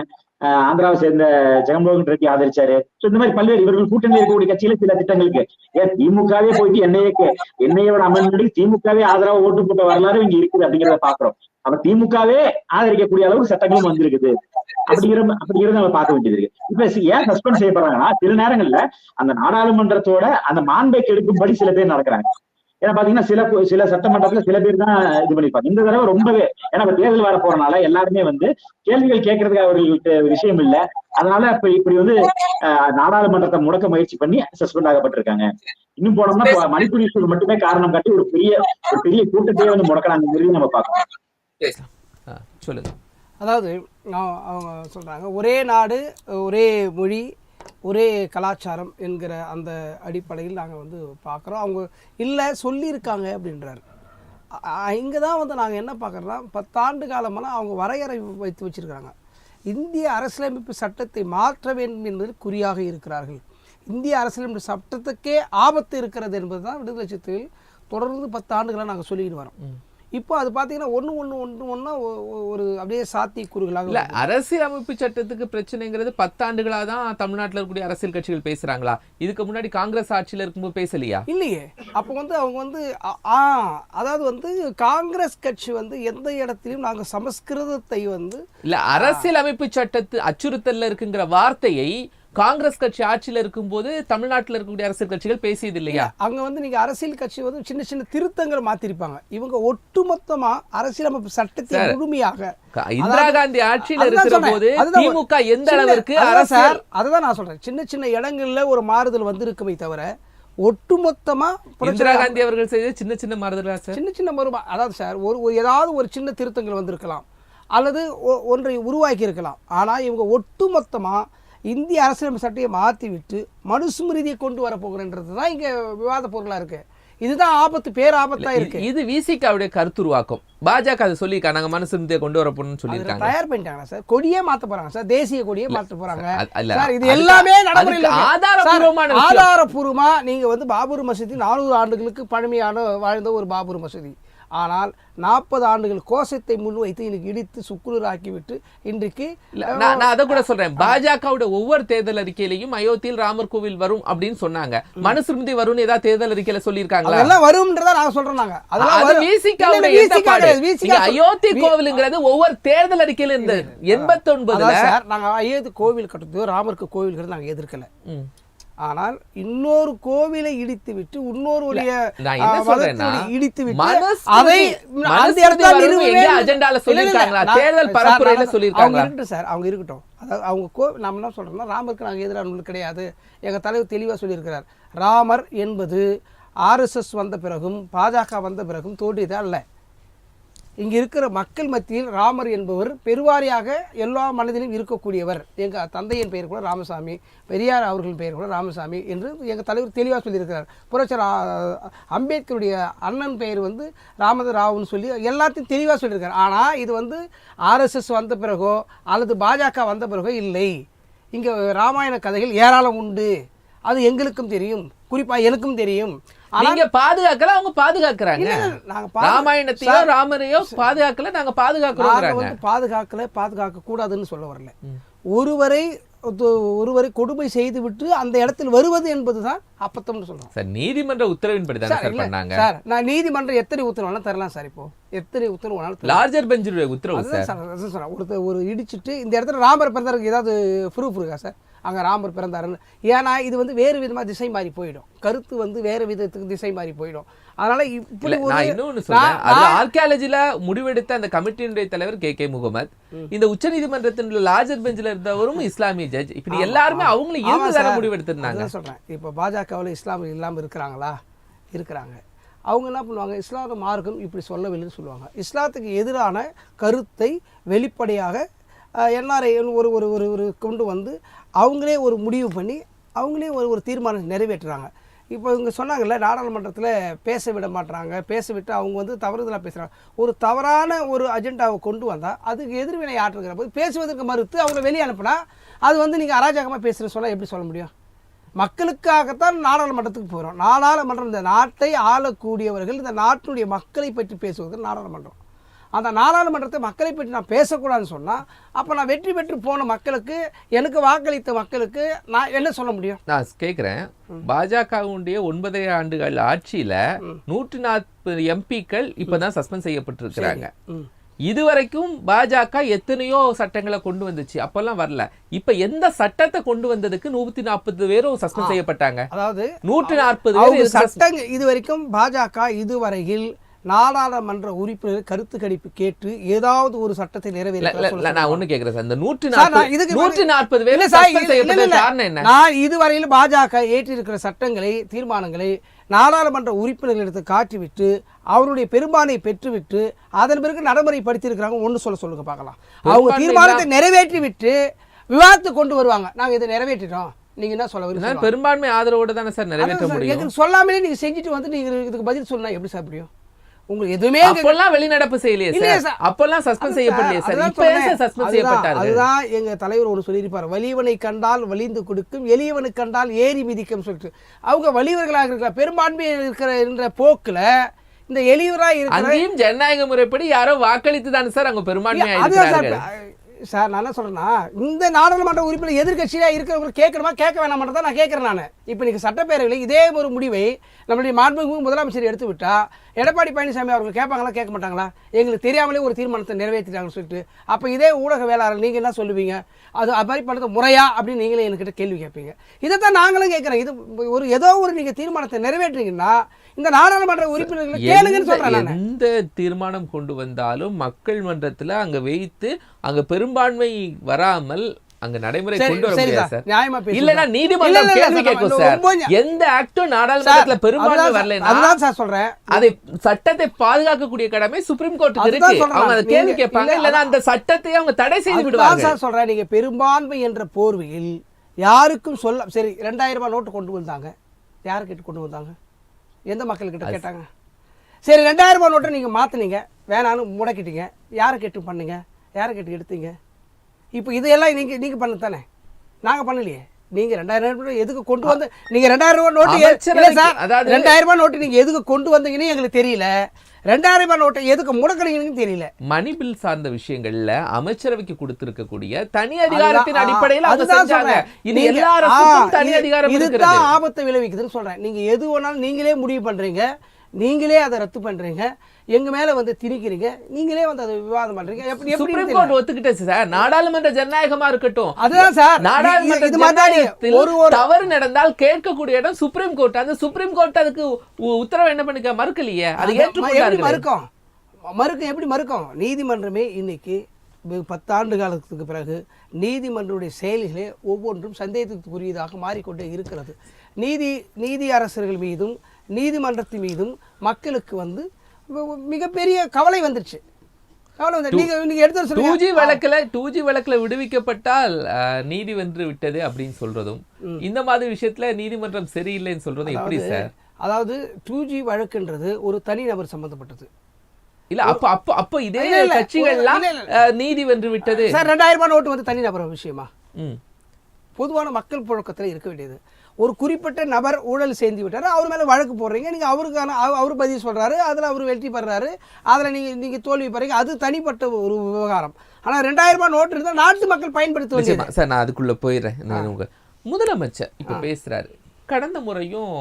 ஆந்திராவை சேர்ந்த ஜெகன்மோகன் ரெட்டி ஆதரிச்சாரு. இந்த மாதிரி பல்வேறு இவர்கள் கூட்டணியில் இருக்கக்கூடிய கட்சியில சில திட்டங்களுக்கு திமுகவே போயிட்டு என்ஐயோட அமெண்ட்மெண்ட் திமுகவே ஆதரவா ஓட்டு போட்ட வரலாறு இங்க இருக்குது அப்படிங்கிறத பாக்குறோம். அப்ப திமுகவே ஆதரிக்கக்கூடிய அளவுக்கு சட்டங்களும் வந்திருக்குது அப்படிங்கிறத நம்ம பார்க்க வேண்டியது இருக்கு. இப்ப ஏன் சஸ்பெண்ட் செய்யப்படுறாங்கன்னா, சில நேரங்கள்ல அந்த நாடாளுமன்றத்தோட அந்த மாண்பை கெடுக்கும்படி சில பேர் நடக்கிறாங்க. ஏன்னா பாத்தீங்கன்னா சில சட்டமன்றத்துல சில பேர் தான் இது பண்ணிருப்பாங்க. இந்த தடவை ரொம்பவே, ஏன்னா தேர்தல் வர போறனால எல்லாருமே வந்து கேள்விகள் கேட்கறதுக்கு அவர்களுக்கு விஷயம் இல்லை. அதனால இப்படி வந்து நாடாளுமன்றத்தை முடக்க முயற்சி பண்ணி சஸ்பெண்ட் ஆகப்பட்டிருக்காங்க. இன்னும் போனோம்னா மணிப்பூர் இஷ்யூ மட்டுமே காரணம் காட்டி ஒரு பெரிய கூட்டத்தையே வந்து முடக்கலாம் நம்ம பார்க்கணும்.
சொல்லுங்க. அதாவது அவங்க சொல்றாங்க ஒரே நாடு ஒரே மொழி ஒரே கலாச்சாரம் என்கிற அந்த அடிப்படையில் நாங்கள் வந்து பார்க்குறோம். அவங்க இல்லை சொல்லியிருக்காங்க அப்படின்றாரு. இங்கே தான் வந்து நாங்கள் என்ன பார்க்குறோன்னா 10 ஆண்டு காலமெல்லாம் அவங்க வரையறை வைத்து வச்சுருக்காங்க. இந்திய அரசியலமைப்பு சட்டத்தை மாற்ற வேண்டும் என்பதில் குறியாக இருக்கிறார்கள். இந்திய அரசியலமைப்பு சட்டத்துக்கே ஆபத்து இருக்கிறது என்பது தான் விடுதலை சிறுத்தைகள் தொடர்ந்து 10 ஆண்டுகளாக நாங்கள் சொல்லிட்டு வரோம். இப்போ அது பார்த்தீங்கன்னா ஒன்று ஒரு அப்படியே சாத்தியக்கூறுகளாக
இல்ல அரசியல் அமைப்பு சட்டத்துக்கு பிரச்சனைங்கிறது 10 ஆண்டுகளாக தான் தமிழ்நாட்டில் இருக்கக்கூடிய அரசியல் கட்சிகள் பேசுறாங்களா? இதுக்கு முன்னாடி காங்கிரஸ் ஆட்சியில் இருக்கும்போது பேசலையா?
இல்லையே. அப்போ வந்து அவங்க வந்து அதாவது வந்து காங்கிரஸ் கட்சி வந்து எந்த இடத்திலும் நாங்கள் சமஸ்கிருதத்தை வந்து
இல்ல அரசியல் அமைப்பு சட்டத்து அச்சுறுத்தல்ல இருக்குங்கிற வார்த்தையை காங்கிரஸ் கட்சி ஆட்சியில் இருக்கும்போது தமிழ்நாட்டில் இருக்கக்கூடிய அரசியல் கட்சிகள் பேசியது இல்லையா?
அங்க வந்து நீங்க அரசியல் கட்சி வந்து சின்ன சின்ன திருத்தங்கள் மாத்திருப்பாங்க. இவங்க ஒட்டுமொத்தமா அரசியலமைப்பு சட்டத்தை முழுமையாக
இந்திரா காந்தி ஆட்சியில் இருக்கிற போது திமுக எந்த அளவிற்கு அரசியல்
அதுதான் நான் சொல்றேன். சின்ன சின்ன இடங்கள்ல ஒரு மாறுதல் வந்திருக்குமே தவிர ஒட்டுமொத்தமா
இந்திரா காந்தி அவர்கள் செய்த சின்ன சின்ன மாறுதலா சார்?
சின்ன சின்ன அதாவது சார் ஏதாவது ஒரு சின்ன திருத்தங்கள் வந்திருக்கலாம் அல்லது ஒன்றை உருவாக்கி இருக்கலாம். ஆனா இவங்க ஒட்டுமொத்தமா இந்திய அரசியலமைப்பு சட்டையை மாற்றி விட்டு மனுஸ்மிருதியை கொண்டு வர போகிறன்றது தான் இங்கே விவாத பொருளாக இருக்கு. இதுதான் ஆபத்து, பேராபத்தாக இருக்கு.
இது விசிகாவுடைய கருத்துருவாக்கம். பாஜக அதை சொல்லியிருக்காங்க, நாங்கள் மனுஸ்மிருதியை கொண்டு வர போறோம்னு சொல்லியிருக்காங்க.
தயார் பண்ணிட்டாங்க சார். கொடியே மாற்ற போறாங்க சார், தேசிய கொடியே மாற்ற போறாங்க சார். இது எல்லாமே நடைமுறையில் ஆதாரபூர்வமா நீங்க வந்து பாபர் மசூதி 400 ஆண்டுகளுக்கு பழமையான வாழ்ந்த ஒரு பாபர் மசூதி. ஆனால் 40 ஆண்டுகள் கோஷத்தை முன்வைத்து இன்னைக்கு இடித்து சுக்குநூறாக்கிவிட்டு இன்றைக்கு
நான் அதை கூட சொல்றேன். பாஜகவுடைய ஒவ்வொரு தேர்தல் அறிக்கையிலையும் அயோத்தியில் ராமர் கோவில் வரும் அப்படின்னு சொன்னாங்க. மனுஸ்மிருதி வரும்னு ஏதாவது தேர்தல் அறிக்கையில சொல்லியிருக்காங்களா?
அதெல்லாம் வரும்ன்றத நான் சொல்றேன். நாங்க
அயோத்தி கோவிலுங்கிறது ஒவ்வொரு தேர்தல் அறிக்கையில இருந்து 89
நாங்க அயோத்தி கோவில் கட்டுறது ராமருக்கு கோவில் நாங்க எதிர்க்கல. ஆனால் இன்னொரு கோவிலை இடித்து விட்டு இன்னொரு இடித்து விட்டு அதை அவங்க இருக்கட்டும். அதாவது அவங்க நம்ம என்ன சொல்றோம்னா ராமருக்கு நாங்கள் எதிரானவர்கள் கிடையாது. எங்க தலைவர் தெளிவா சொல்லியிருக்கிறார். ராமர் என்பது RSS வந்த பிறகும் பாஜக வந்த பிறகும் தோன்றியது அல்ல. இங்கே இருக்கிற மக்கள் மத்தியில் ராமர் என்பவர் பெருவாரியாக எல்லா மனதிலும் இருக்கக்கூடியவர். எங்கள் தந்தையின் பெயர் கூட ராமசாமி, பெரியார் அவர்களின் பெயர் கூட ராமசாமி என்று எங்கள் தலைவர் தெளிவாக சொல்லியிருக்கிறார். புரட்சியர் அம்பேத்கருடைய அண்ணன் பெயர் வந்து ராமதராவுன்னு சொல்லி எல்லாத்தையும் தெளிவாக சொல்லியிருக்கார். ஆனால் இது வந்து RSS வந்த பிறகோ அல்லது பாஜக வந்த பிறகோ இல்லை. இங்கே ராமாயண கதைகள் ஏராளம் உண்டு. அது எங்களுக்கும் தெரியும், குறிப்பாக எனக்கும் தெரியும்.
நீங்க பாதுகாக்கல, அவங்க பாதுகாக்கிறாங்க. ராமாயணத்தையோ ராமரையோ பாதுகாக்கல, நாங்க பாதுகாக்கிறோம்.
பாதுகாக்க கூடாதுன்னு சொல்ல வரல. ஒருவரை கொடுமை செய்து விட்டு அந்த இடத்தில் வருவது என்பதுதான் அப்பத்தம்னு சொல்றோம்
சார். நீதிமன்ற உத்தரவின்படி தான் சார் பண்ணாங்க
சார். நான் நீதிமன்றம் எத்தனை உத்தரவு வேணாலும் தரலாம் சார். இப்போ எத்தனை உத்தரவு வேணாலும்
லார்ஜர் பெஞ்சுடைய உத்தரவு
சார். ஒரு இடிச்சிட்டு இந்த இடத்துல ராமர் பிறந்தாருக்கு ஏதாவது ப்ரூஃப் இருக்கா சார்? அங்கே ராமர் பிறந்தாருன்னு. ஏன்னா இது வந்து வேறு விதமாக திசை மாறி போயிடும். கருத்து வந்து வேறு விதத்துக்கு திசை மாறி போயிடும். அதனால இப்படி
ஆர்கியாலஜில முடிவெடுத்த அந்த கமிட்டியினுடைய தலைவர் KK முகமது, இந்த உச்ச நீதிமன்றத்தின் லார்ஜர் பெஞ்சில் இருந்தவரும் இஸ்லாமிய ஜட்ஜ். இப்படி எல்லாருமே அவங்களும் இருந்து முடிவெடுத்திருந்தாங்க.
சொல்றேன். இப்போ பாஜகவில் இஸ்லாம் இல்லாமல் இருக்கிறாங்களா? இருக்கிறாங்க. அவங்க என்ன பண்ணுவாங்க? இஸ்லாமிய மார்க்கம் இப்படி சொல்லவில்லைன்னு சொல்லுவாங்க. இஸ்லாத்துக்கு எதிரான கருத்தை வெளிப்படையாக NRI ஒரு ஒரு ஒரு கொண்டு வந்து அவங்களே ஒரு முடிவு பண்ணி அவங்களே ஒரு தீர்மானம் நிறைவேற்றுறாங்க. இப்போ இவங்க சொன்னாங்கல்ல, நாடாளுமன்றத்தில் பேச விட மாட்டுறாங்க, பேச விட்டு அவங்க வந்து தவறுதலாக பேசுகிறாங்க. ஒரு தவறான ஒரு அஜெண்டாவை கொண்டு வந்தால் அதுக்கு எதிர்வினை ஆற்றுகிற போது பேசுவதற்கு மறுத்து அவங்கள வெளியே அனுப்புனா அது வந்து நீங்கள் அராஜகமாக பேசுகிற சொல்ல எப்படி சொல்ல முடியும்? மக்களுக்காகத்தான் நாடாளுமன்றத்துக்கு போகிறோம். நாடாளுமன்றம் இந்த நாட்டை ஆளக்கூடியவர்கள், இந்த நாட்டுடைய மக்களை பற்றி பேசுவது நாடாளுமன்றம். அந்த நாடாளுமன்றத்தை மக்களை பற்றி நான் பேசக்கூடாதுன்னு சொன்னால் அப்போ நான் வெற்றி பெற்று போன மக்களுக்கு, எனக்கு வாக்களித்த மக்களுக்கு நான் என்ன சொல்ல முடியும்?
நான் கேட்குறேன், பாஜகவுடைய 9 ஆண்டுகள் ஆட்சியில் 140 MPக்கள் இப்போதான் சஸ்பெண்ட் செய்யப்பட்டிருக்கிறாங்க. இதுவரைக்கும் பாஜக எத்தனையோ சட்டங்களை கொண்டு வந்துச்சு, அப்பெல்லாம் வரல. இப்ப எந்த சட்டத்தை கொண்டு வந்ததுக்கு 140 பேரும் சஸ்பெண்ட் செய்யப்பட்டாங்க?
அதாவது
140
சட்டங்கள் இதுவரைக்கும் பாஜக இதுவரையில் நாடாளுமன்ற உறுப்பினர் கருத்து கணிப்பு கேட்டு ஏதாவது ஒரு சட்டத்தை நிறைவேற்ற.
நான் ஒண்ணு கேக்குறேன் சார், இந்த 140 பேர்
நான் இதுவரையில் பாஜக ஏற்றிருக்கிற சட்டங்களை, தீர்மானங்களை நாடாளுமன்ற உறுப்பினர்களிடத்தை காட்டிவிட்டு அவருடைய பெரும்பான்மையை பெற்றுவிட்டு அதன் பிறகு நடைமுறைப்படுத்தியிருக்கிறாங்க. ஒன்று சொல்லுங்க பார்க்கலாம். அவங்க தீர்மானத்தை நிறைவேற்றி விட்டு விவாதத்தை கொண்டு வருவாங்க. நாங்கள் இதை நிறைவேற்றிட்டோம், நீங்க என்ன சொல்ல வரீங்க?
பெரும்பான்மை ஆதரவோட தானே சார் நிறைவேற்ற முடியும்.
எங்களுக்கு சொல்லாமலே நீங்க செஞ்சுட்டு வந்து நீங்க இதுக்கு பதில் சொன்னா எப்படி சார் முடியும்? உங்களுக்கு எதுவுமே
அப்பெல்லாம் வெளிநடப்பு செய்யலையே சார், அப்பெல்லாம் சஸ்பெண்ட் செய்யப்படலையே சார், இப்போ ஏன் சஸ்பெண்ட் செய்யப்பட்டாரு?
அதுதான் எங்க தலைவர் ஒரு சொல்லியிருப்பார், வலியவனை கண்டால் வலிந்து கொடுக்கும், எளியவனை கண்டால் ஏறி மிதிக்கும் சொல்லிட்டு. அவங்க வலியவர்களாக இருக்கிற பெரும்பான்மை இருக்கிற என்ற போக்குல இந்த எளியவராக இருக்கிற
அங்கேயும் ஜனநாயக முறைப்படி யாரோ வாக்களித்து தானே சார் அங்க பெரும்பான்மையா இருக்கிறார்கள்
சார். நான் என்ன சொல்றேன்னா, இந்த நாடாளுமன்ற உறுப்பினர் எதிர்கட்சியா இருக்கிறவங்க கேட்கணுமா கேட்க வேணாம் தான் நான் கேட்கிறேன். நான் இப்போ நீங்க சட்டப்பேரவையில் இதே ஒரு முடிவை நம்மளுடைய மாண்புமிகு முதலமைச்சர் எடுத்து விட்டா எடப்பாடி பழனிசாமி அவர்கள் கேட்பாங்களா கேட்க மாட்டாங்களா? எங்களுக்கு தெரியாமலே ஒரு தீர்மானத்தை நிறைவேற்றிட்டாங்கன்னு சொல்லிட்டு அப்போ இதே ஊடக வேளாளர் நீங்கள் என்ன சொல்லுவீங்க? அது மாதிரி பண்ணுறது முறையா அப்படின்னு நீங்களே என்கிட்ட கேள்வி கேட்பீங்க. இதைத்தான் நாங்களும் கேட்குறோம். இது ஒரு ஏதோ ஒரு நீங்கள் தீர்மானத்தை நிறைவேற்றீங்கன்னா இந்த நாடாளுமன்ற உறுப்பினர்களை கேளுங்கன்னு சொல்றேன்.
எந்த தீர்மானம் கொண்டு வந்தாலும் மக்கள் மன்றத்துல அங்க வைத்து அங்க பெரும்பான்மை வராமல் அங்க நடைமுறை கொண்டு வர முடியாது சார்.
நியாயமா பேச
இல்லனா நீதிமன்றம் கேள்வி கேட்கும் சார். எந்த ஆக்டும் நாடாளுமன்றத்துல பெரும்பான்மை வரலனா
அதுதான் சார் சொல்றேன்.
அதை சட்டத்தை பாதுகாக்கக்கூடிய கடமை சுப்ரீம் கோர்ட்டுக்கு இருக்கு. அவங்க அதை கேள்வி கேட்பாங்க, இல்லனா அந்த சட்டத்தை அவங்க தடை செய்து விடுவாங்க
சார் சொல்றேன். நீங்க பெரும்பான்மை என்ற போர்வையில் யாருக்கும் சொல்ல சரி 2000 ரூபாய் நோட்டு கொண்டு வந்தாங்க, யாரு கிட்ட கொண்டு வந்தாங்க? எந்த மக்கள்கிட்ட கேட்டாங்க? சரி 2000 ரூபாய் நோட்டை நீங்க மாத்தினீங்க, வேணான்னு முடக்கிட்டீங்க, யாரை கேட்டு பண்ணீங்க? யாரை கேட்டு எடுத்தீங்க? இப்போ இதெல்லாம் நீங்க பண்ணத்தானே, நாங்க பண்ணலையே. நீங்க 2000 ரூபாய் எதுக்கு கொண்டு வந்து நீங்க 2000 ரூபாய் நோட்டு இல்ல சார், 2000 ரூபாய் நோட்டு நீங்க எதுக்கு கொண்டு வந்தீங்கன்னு எங்களுக்கு தெரியல. 2000 ரூபாய் நோட்டை எதுக்கு முடக்கிறீங்கன்னு தெரியல.
மணி பில் சார்ந்த விஷயங்கள்ல அமைச்சரவைக்கு கொடுத்திருக்கக்கூடிய தனி அதிகாரத்தின் அடிப்படையில் அவங்க செஞ்சாங்க. இது எல்லா அரசுக்கும் தனி அதிகாரம் இருக்கிறது.
இதுதான் ஆபத்தை விளைவிக்குதுன்னு சொல்றேன். நீங்க எது வேணாலும் நீங்களே முடிவு பண்றீங்க, நீங்களே அதை ரத்து பண்றீங்க, எங்க மேல வந்து திணிக்கிறீங்க, நீங்களே வந்து அதை விவாதம் பண்றீங்க. எப்படி
சுப்ரீம் கோர்ட் ஒத்துக்கிட்டே சார், நாடாளுமன்ற ஜனநாயகமா இருக்கட்டும்.
அதுதான் சார்,
நாடாளுமன்றத்தில் ஒரு தவறு நடந்தால் கேட்கக்கூடிய இடம் சுப்ரீம் கோர்ட். அந்த சுப்ரீம் கோர்ட் அதுக்கு உத்தரவு என்ன பண்ணிக்க மறுக்கலையே, அது ஏற்றுக்கொண்டார்கள்.
மறுக்கும் எப்படி மறுக்கும்? நீதிமன்றமே இன்னைக்கு 10 ஆண்டு காலத்துக்கு பிறகு நீதிமன்றனுடைய செயல்களே ஒவ்வொன்றும் சந்தேகத்துக்குரியதாக மாறிக்கொண்டே இருக்கிறது. நீதி அரசர்கள் மீதும் நீதிமன்றத்தின் மீதும் மக்களுக்கு வந்து மிகப்பெரிய கவலை வந்துருச்சு. கவலை வந்து நீங்க எடுத்து சொல்லுங்க.
2G வழக்குல விடுவிக்கப்பட்டால் நீதி வென்று விட்டது அப்படின்னு சொல்றதும், இந்த மாதிரி விஷயத்துல நீதிமன்றம் சரியில்லைன்னு சொல்றதும் எப்படி சார்?
அதாவது 2G வழக்குன்றது ஒரு தனி நபர் சம்பந்தப்பட்டது
இல்ல. அப்ப இதே கட்சிகள்லாம் நீதி வென்று விட்டது
சார். 2000 ரூபாய் நோட்டு வந்து தனி நபர் விஷயமா? பொதுவான மக்கள் புழக்கத்தில் இருக்க வேண்டியது. ஒரு குறிப்பிட்ட நபர் ஊழல் சேர்ந்து விட்டாரு, அவர் மேல வழக்கு போடுறீங்க, நீங்க அவருக்கான அவர் பதில் சொல்றாரு, அதுல அவர் வெற்றி பெறாரு, அதுல நீங்க தோல்வி பெறீங்க, அது தனிப்பட்ட ஒரு விவகாரம். ஆனா 2000 ரூபாய் நோட்டு இருந்தா நாட்டு மக்கள் பயன்படுத்துவாங்க
சார். நான் அதுக்குள்ள போயிடுறேன். முதலமைச்சர் இப்ப பேசுறாரு, கடந்த முறையும்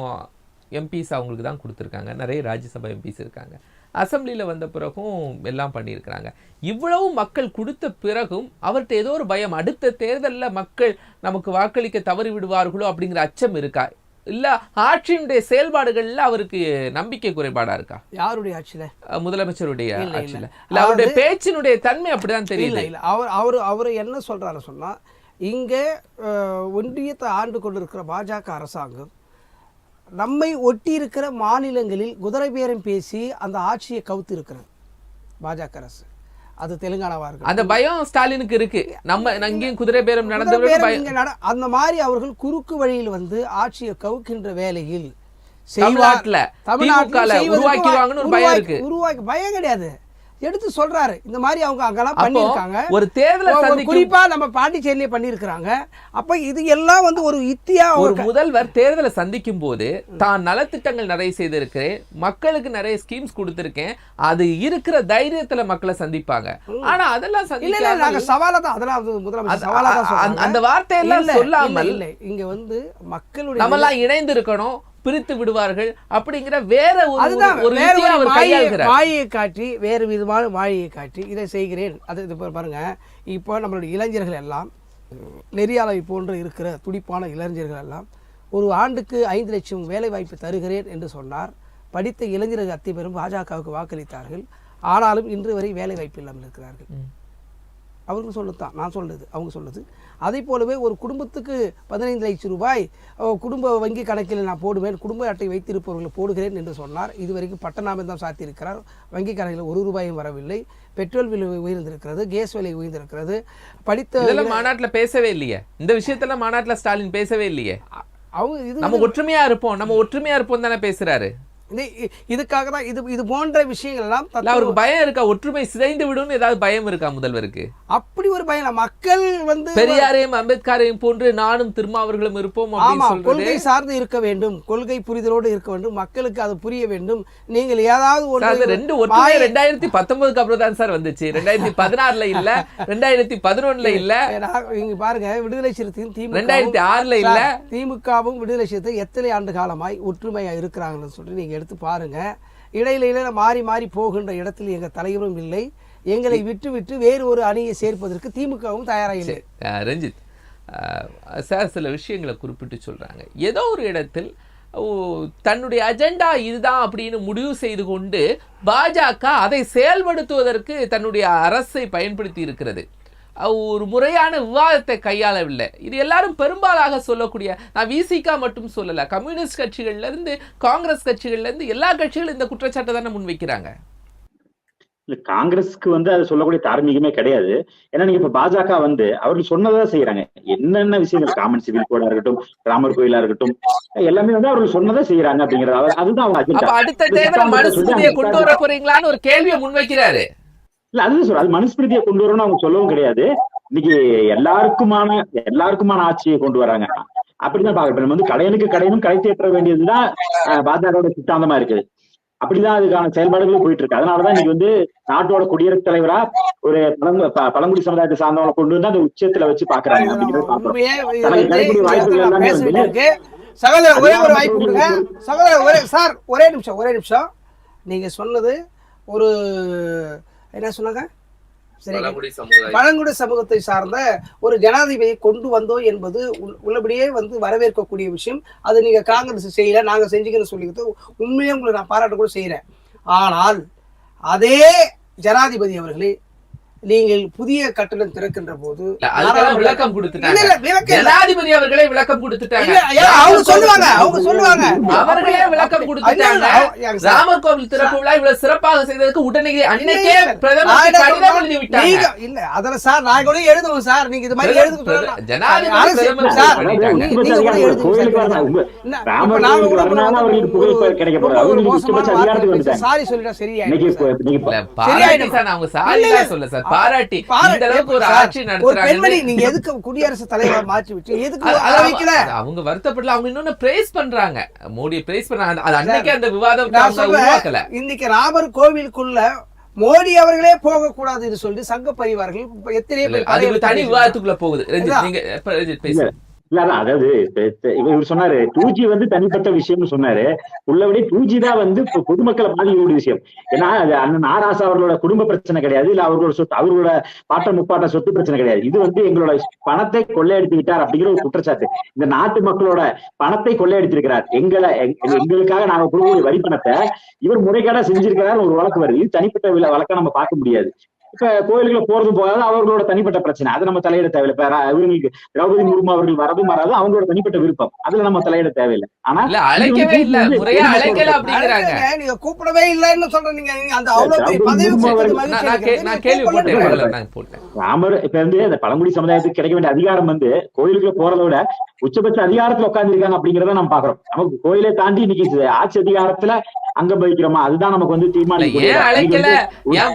எம்பிஸ் அவங்களுக்கு தான் கொடுத்துருக்காங்க, நிறைய ராஜ்யசபா எம்பிஸ் இருக்காங்க, அசம்பிளியில் வந்த பிறகும் எல்லாம் பண்ணியிருக்கிறாங்க. இவ்வளவு மக்கள் கொடுத்த பிறகும் அவர்கிட்ட ஏதோ ஒரு பயம், அடுத்த தேர்தலில் மக்கள் நமக்கு வாக்களிக்க தவறி விடுவார்களோ அப்படிங்கிற அச்சம் இருக்கா? இல்ல ஆட்சியினுடைய செயல்பாடுகள்ல அவருக்கு நம்பிக்கை குறைபாடா இருக்கா?
யாருடைய ஆட்சியில?
முதலமைச்சருடைய ஆட்சியில. இல்ல அவருடைய பேச்சினுடைய தன்மை அப்படிதான் தெரியல.
இல்ல அவர் என்ன சொல்றாரு சொன்னா, இங்க ஒன்றியத்தை ஆண்டு கொண்டிருக்கிற பாஜக அரசாங்கம் நம்மை ஒட்டி இருக்கிற மாநிலங்களில் குதிரை பேரம் பேசி அந்த ஆட்சியை கவுத்து இருக்கிறது பாஜக அரசு. அது தெலுங்கானாவா இருக்கு. அந்த பயம் ஸ்டாலினுக்கு இருக்கு. நம்ம அங்கேயும் குதிரை பேரம் நடந்த அந்த மாதிரி அவர்கள் குறுக்கு வழியில் வந்து ஆட்சியை கவுக்கின்ற வேலையில் தமிழ்நாட்டுல உருவாக்கிடுவாங்கன்னு ஒரு பயம் இருக்கு. பயம் கிடையாது, எடுத்து சொல்றாரு. இந்த மாதிரி அவங்க அங்கெல்லாம் பண்ணிருக்காங்க. ஒரு தேர்தல் குறிப்பா நம்ம பாண்டிச்சேரியிலே பண்ணிருக்காங்க. அப்ப இது எல்லாம் வந்து ஒரு யுக்தியா ஒரு முதல்வர் தேர்தலை சந்திக்கும் போது தான் நலத்திட்டங்கள் நிறைய செய்திருக்கிறேன், மக்களுக்கு நிறைய ஸ்கீம்ஸ் கொடுத்திருக்கேன், அது இருக்கிற தைரியத்துல மக்களை சந்திப்பாங்க. ஆனா அதெல்லாம் சவாலா தான், அதெல்லாம் முதலமைச்சர் சவாலா தான் அந்த வார்த்தையெல்லாம் சொல்லாமல் இல்லை. இங்க வந்து மக்களுடைய நம்மெல்லாம் இணைந்து இருக்கணும், பிரித்து விடுவார்கள் அப்படிங்கிற வேற ஒரு மாயை காட்டி, வேறு விதமான மாயை காட்டி இதை செய்கிறேன். அது பாருங்க, இப்போ நம்மளுடைய இளைஞர்கள் எல்லாம் நெறியாளை போன்று இருக்கிற துடிப்பான இளைஞர்கள் எல்லாம் ஒரு ஆண்டுக்கு 5 லட்சம் வேலை வாய்ப்பு தருகிறேன் என்று சொன்னார். படித்த இளைஞர்கள் அத்தனை பேரும் பாஜகவுக்கு வாக்களித்தார்கள். ஆனாலும் இன்று வரை வேலை வாய்ப்பு இல்லாமல் இருக்கிறார்கள். அவர்கள் சொல்லத்தான், நான் சொல்றது அவங்க சொல்லுது. அதே போலவே ஒரு குடும்பத்துக்கு 15 லட்சம் ரூபாய் குடும்ப வங்கி கணக்கில் நான் போடுவேன், குடும்ப அட்டை வைத்திருப்பவர்கள் போடுகிறேன் என்று சொன்னார். இதுவரைக்கும் பட்டநாமம் தான் சாத்தியிருக்கிறார். வங்கி கணக்கில் 1 ரூபாயும் வரவில்லை. பெட்ரோல் விலை உயர்ந்திருக்கிறது, கேஸ் விலை உயர்ந்திருக்கிறது. படித்த
மாநாட்டில் பேசவே இல்லையே, இந்த விஷயத்தெல்லாம் மாநாட்டில் ஸ்டாலின் பேசவே இல்லையே.
அவங்க இது
நம்ம ஒற்றுமையா இருப்போம் தானே பேசுறாரு.
இதுக்காக தான் இது போன்ற விஷயங்கள் எல்லாம்
அவருக்கு பயம் இருக்கா? ஒற்றுமை சிதைந்து விடும் ஏதாவது பயம் இருக்கா முதல்வருக்கு?
அப்படி ஒரு பயம். மக்கள்
பெரியாரையும் அம்பேத்கரையும் போன்று நானும் திருமாவர்களும் இருப்போம்.
ஆமா, கொள்கை சார்ந்து இருக்க வேண்டும், கொள்கை புரிதலோடு இருக்க வேண்டும், மக்களுக்கு அது புரிய வேண்டும். நீங்கள் ஏதாவது
ஒன்று 2019 அப்புறம் தான் சார் வந்துச்சு, 2016 இல்ல, 2011 இல்ல,
இங்க பாருங்க விடுதலை சிறுத்தையும்
2006 இல்ல,
திமுகவும் விடுதலை சிறுத்தை எத்தனை ஆண்டு காலமாய் ஒற்றுமையா இருக்கிறாங்கன்னு சொல்லி நீங்க எடுத்து பாருங்க. இடையில மாறி மாறி போகின்ற இடத்தில் எங்க தலைவரும் இல்லை. எங்களை விட்டு வேறு ஒரு அணியை சேர்ப்பதற்கு திமுகவும் தயாராக இல்லை.
ரஞ்சித் சார் சில விஷயங்களை குறிப்பிட்டு சொல்றாங்க. ஏதோ ஒரு இடத்தில் தன்னுடைய அஜெண்டா இதுதான் அப்படின்னு முடிவு செய்து கொண்டு பாஜக அதை செயல்படுத்துவதற்கு தன்னுடைய அரசை பயன்படுத்தி இருக்கிறது. ஒரு முறையான விவாதத்தை கையாளவில்லை. இது எல்லாரும் பெரும்பாலாக சொல்லக்கூடிய, நான் விசிகா மட்டும் சொல்லல, கம்யூனிஸ்ட் கட்சிகள்ல இருந்து காங்கிரஸ் கட்சிகள்ல இருந்து எல்லா கட்சிகளும் இந்த குற்றச்சாட்டை தானே முன்வைக்கிறாங்க.
இல்ல, காங்கிரஸ்க்கு அதை சொல்லக்கூடிய தார்மீகமே கிடையாது. ஏன்னா நீங்க இப்ப பாஜக அவர்கள் சொன்னதான் செய்யறாங்க. என்னென்ன விஷயங்கள், காமன் சிவில் கோடா இருக்கட்டும், ராமர் கோயிலா இருக்கட்டும், எல்லாமே அவர்கள் சொன்னதான் செய்யறாங்க அப்படிங்கிறது. அதுதான் அவங்க
அடுத்த தேர்தல் மனுஸ்மிருதியை கொண்டு வர போறீங்களான்னு ஒரு கேள்வியை முன்வைக்கிறாரு.
இல்ல, அதுதான் சொல்ற, அது மனுஸ்மிருதியை கொண்டு வரணும்னு அவங்க சொல்லவும் கிடையாது. இன்னைக்கு எல்லாருக்குமான ஆட்சியை கொண்டு வராங்க. அப்படிதான் பாக்குறோம். நம்ம கடையனும் கடை தேற்ற வேண்டியதுதான் பாஜகவோட சித்தாந்தமா இருக்குது. அப்படிதான் அதுக்கான செயல்பாடுகளும் போயிட்டு இருக்கு. அதனாலதான் இன்னைக்கு நாட்டோட குடியரசுத் தலைவரா ஒரு பழங்குடி சமுதாயத்தை சார்ந்தவங்களை கொண்டு வந்து அந்த உச்சத்துல வச்சு பாக்குறாங்க அப்படிங்கிறது பாக்குறோம். வாய்ப்புகள் எல்லாமே
சகோதரர் ஒரே ஒரு வாய்ப்பு கொடுங்க. சகோதரர் சார் ஒரே நிமிஷம். நீங்க சொன்னது ஒரு என்ன சொன்னாங்க, சரி, பழங்குடி சமூகத்தை சார்ந்த ஒரு ஜனாதிபதியை கொண்டு வந்தோம் என்பது உள்ளபடியே வரவேற்கக்கூடிய விஷயம். அது நீங்க காங்கிரஸ் செய்யல, நாங்க செஞ்சுக்கன்னு சொல்லிக்கிறது உண்மையே உங்களை நான் பாராட்ட கூட செய்யறேன். ஆனால் அதே ஜனாதிபதி அவர்களே நீங்கள் புதிய கட்டணம் திறக்கின்ற போது
விளக்கம் ஜனாதிபதி அவர்களே விளக்கம் கொடுத்துட்டாங்க.
அவங்க சொல்லுவாங்க
அவர்களே விளக்கம் கொடுத்துட்டாங்க. ராமர் கோவில் திறப்பு விழா இவ்வளவு சிறப்பாக செய்ததுக்கு உடனே அன்னைக்கே பிரதமர் கடிதம் எழுதி விட்டாங்க.
இல்ல அதல சார் நான் கூட எழுதுவோம் சார், நீங்க இது மாதிரி எழுதுங்க. ஜனாதிபதி சாரி சொல்லிட்டா சரியா அவங்க சாரி சொல்ல சார் பாராட்டி இந்த அளவுக்கு ஒரு ஆட்சி நடத்துறாங்க. நீங்க எதுக்கு குடியரசுத் தலைவர் மாற்றி விட்டு எதுக்கு வைக்கல? அவங்க வருத்தப்படல, அவங்க இன்னொன்னு பிரைஸ் பண்றாங்க, மோடி பிரைஸ் பண்றாங்க. அது அன்னைக்கே அந்த விவாதம் உருவாக்கல. இன்னைக்கு ராமர் கோவிலுக்குள்ள மோடி அவர்களே போக கூடாதுன்னு சொல்லி சங்க பரிவார்கள் எத்தனை பேர் தனி விவாதத்துக்குள்ள போகுது. பேசுங்க.
இல்ல, அதாவது இவர் சொன்னாரு 2G தனிப்பட்ட விஷயம்னு சொன்னாரு. உள்ளபடி 2G தான் பொதுமக்களை பாதிக்கக்கூடிய விஷயம். ஏன்னா அது அண்ணன் ஆராசா அவர்களோட குடும்ப பிரச்சனை கிடையாது, இல்ல அவர்களோட சொத்து, அவர்களோட பாட்ட முப்பாட்ட சொத்து பிரச்சனை கிடையாது. இது எங்களோட பணத்தை கொள்ளையடித்து விட்டார் அப்படிங்கிற ஒரு குற்றச்சாட்டு. இந்த நாட்டு மக்களோட பணத்தை கொள்ளையடித்திருக்கிறார், எங்களுக்காக நாங்க கொடுக்கக்கூடிய வரி பணத்தை இவர் முறைகேடா செஞ்சிருக்கிறார் ஒரு வழக்கு வருது. இது தனிப்பட்ட வழக்கை நம்ம பார்க்க முடியாது. இப்ப கோயிலுக்குள்ள போறதும் போகாது அவர்களோட தனிப்பட்ட பிரச்சனை, அதை நம்ம தலையிட தேவையில்லை. இப்ப இவங்களுக்கு திரௌபதி முர்மு அவர்கள் வரதும் வராது அவங்களோட தனிப்பட்ட விருப்பம், அதுல நம்ம தலையிட தேவையில்லை. ஆனா
அழைக்கவே இல்ல, முறையா அழைக்கல அப்படிங்கிறாங்க.
நீங்க கூப்பிடவே இல்லைன்னு சொல்றீங்க.
ராமர் இப்ப அந்த பழங்குடி சமுதாயத்துக்கு கிடைக்க வேண்டிய அதிகாரம் கோயிலுக்குள்ள போறதை விட உச்சபட்ச அதிகாரத்துல உட்கார்ந்துருக்காங்க அப்படிங்கறத நம்ம பாக்குறோம். நமக்கு கோயிலை தாண்டி இன்னைக்கு ஆட்சி அதிகாரத்துல அங்க போய்க்கிறோமா, அதுதான் நமக்கு தீர்மானம்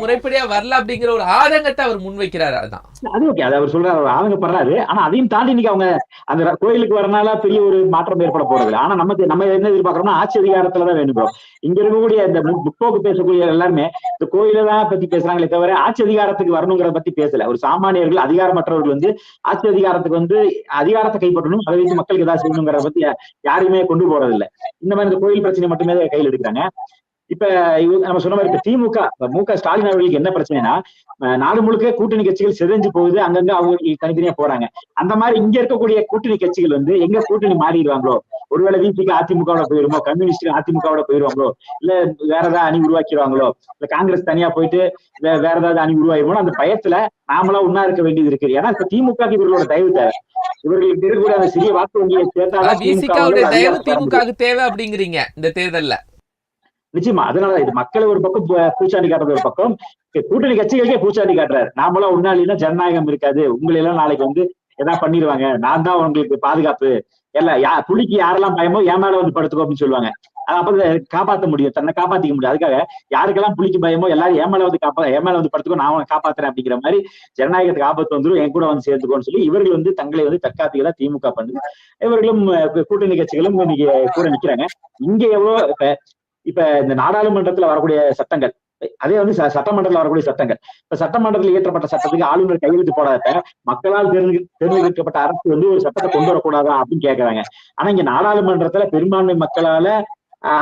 முறைப்படியா வரல அப்படிங்கிற ஒரு ஆதங்கத்தை அவர் முன்வைக்கிறாரு. அதுதான்
அது ஓகே, அது அவர் சொல்றாரு, அவர் ஆதங்கப்படுறாரு. ஆனா அதையும் தாண்டி இன்னைக்கு அவங்க அந்த கோயிலுக்கு வரனால பெரிய ஒரு மாற்றம் ஏற்பட போறது இல்லை. ஆனா நம்ம என்ன எதிர்பார்க்கறோம்னா ஆட்சி அதிகாரத்துலதான் வேணும். இங்க இருக்கக்கூடிய இந்த முற்போக்கு பேசக்கூடிய எல்லாருமே இந்த கோயிலை தான் பத்தி பேசுறாங்களே தவிர ஆட்சி அதிகாரத்துக்கு வரணுங்கிறத பத்தி பேசல. ஒரு சாமானியர்கள் அதிகாரமற்றவர்கள் ஆட்சி அதிகாரத்துக்கு அதிகாரத்தை கைப்பற்றணும், அதை வைத்து மக்களுக்கு ஏதாவது செய்யணுங்கிறத பத்தி யாருமே கொண்டு போறது இல்லை. இந்த மாதிரி இந்த கோயில் பிரச்சனை மட்டுமே கையில் எடுக்கிறாங்க. இப்ப நம்ம சொன்ன மாதிரி இப்ப திமுக மு.க. ஸ்டாலின் அவர்களுக்கு என்ன பிரச்சனைனா, நாடு முழுக்க கூட்டணி கட்சிகள் சிதைஞ்சு போகுது, அங்கங்க அவங்க தனித்தனியா போறாங்க. அந்த மாதிரி இங்க இருக்கக்கூடிய கூட்டணி கட்சிகள் வந்து எங்க கூட்டணி மாறிடுவாங்களோ, ஒருவேளை விசிக அதிமுகவோட போயிருமோ, கம்யூனிஸ்ட் அதிமுகவோட போயிருவாங்களோ, இல்ல வேற ஏதாவது அணி உருவாக்கிடுவாங்களோ, இல்ல காங்கிரஸ் தனியா போயிட்டு வேற ஏதாவது அணி உருவாயிருமோ, அந்த பயத்துல நாமளா ஒன்னா இருக்க வேண்டியது இருக்கு. ஏன்னா இப்ப திமுக இவர்களோட தயவு தேவை. இவர்களுக்கு இருக்கக்கூடிய அந்த சிறிய வாக்கு வங்கியை சேர்த்தாதான்
திமுக தேவை அப்படிங்கிறீங்க இந்த தேர்தல்ல.
நிச்சயமா. அதனால இது மக்களை ஒரு பக்கம் பூச்சாண்டி காட்டுறது ஒரு பக்கம், கூட்டணி கட்சிகளுக்கே பூச்சாண்டி காட்டுறாரு. நாமெல்லாம் உன்னாலினா ஜனநாயகம் இருக்காது, உங்களை எல்லாம் நாளைக்கு வந்து ஏதாவது பண்ணிடுவாங்க, நான் தான் உங்களுக்கு பாதுகாப்பு, எல்லாம் புலிக்கு யாரெல்லாம் பயமோ என் மேல வந்து படுத்துக்கோ அப்படின்னு சொல்லுவாங்க. அப்ப காப்பாற்ற முடியும், தன்னை காப்பாத்திக்க முடியும். அதுக்காக யாருக்கெல்லாம் புலிக்கு பயமோ எல்லாரும் என் மேல வந்து படுத்துக்கோ, நான் அவனை காப்பாத்துறேன் அப்படிங்கிற மாதிரி ஜனநாயகத்துக்கு ஆபத்து வந்துடும், என் கூட வந்து சேர்த்துக்கோன்னு சொல்லி இவர்கள் வந்து தங்களை வந்து தற்காத்துக்கதான் திமுக பண்ணுது. இவர்களும் கூட்டணி கட்சிகளும் இன்னைக்கு கூட நிக்கிறாங்க. இங்க எவ்வளவு இப்ப இந்த நாடாளுமன்றத்துல வரக்கூடிய சட்டங்கள், அதே வந்து சட்டமன்றத்தில் வரக்கூடிய சட்டங்கள், இப்ப சட்டமன்றத்தில் இயற்றப்பட்ட சட்டத்துக்கு ஆளுநர் கையெழுத்து போடாத மக்களால் தேர்ந்தெடுக்கப்பட்ட அரசு வந்து ஒரு சட்டத்தை கொண்டு வரக்கூடாதா அப்படின்னு கேட்கறாங்க. ஆனா இங்க நாடாளுமன்றத்துல பெரும்பான்மை மக்களால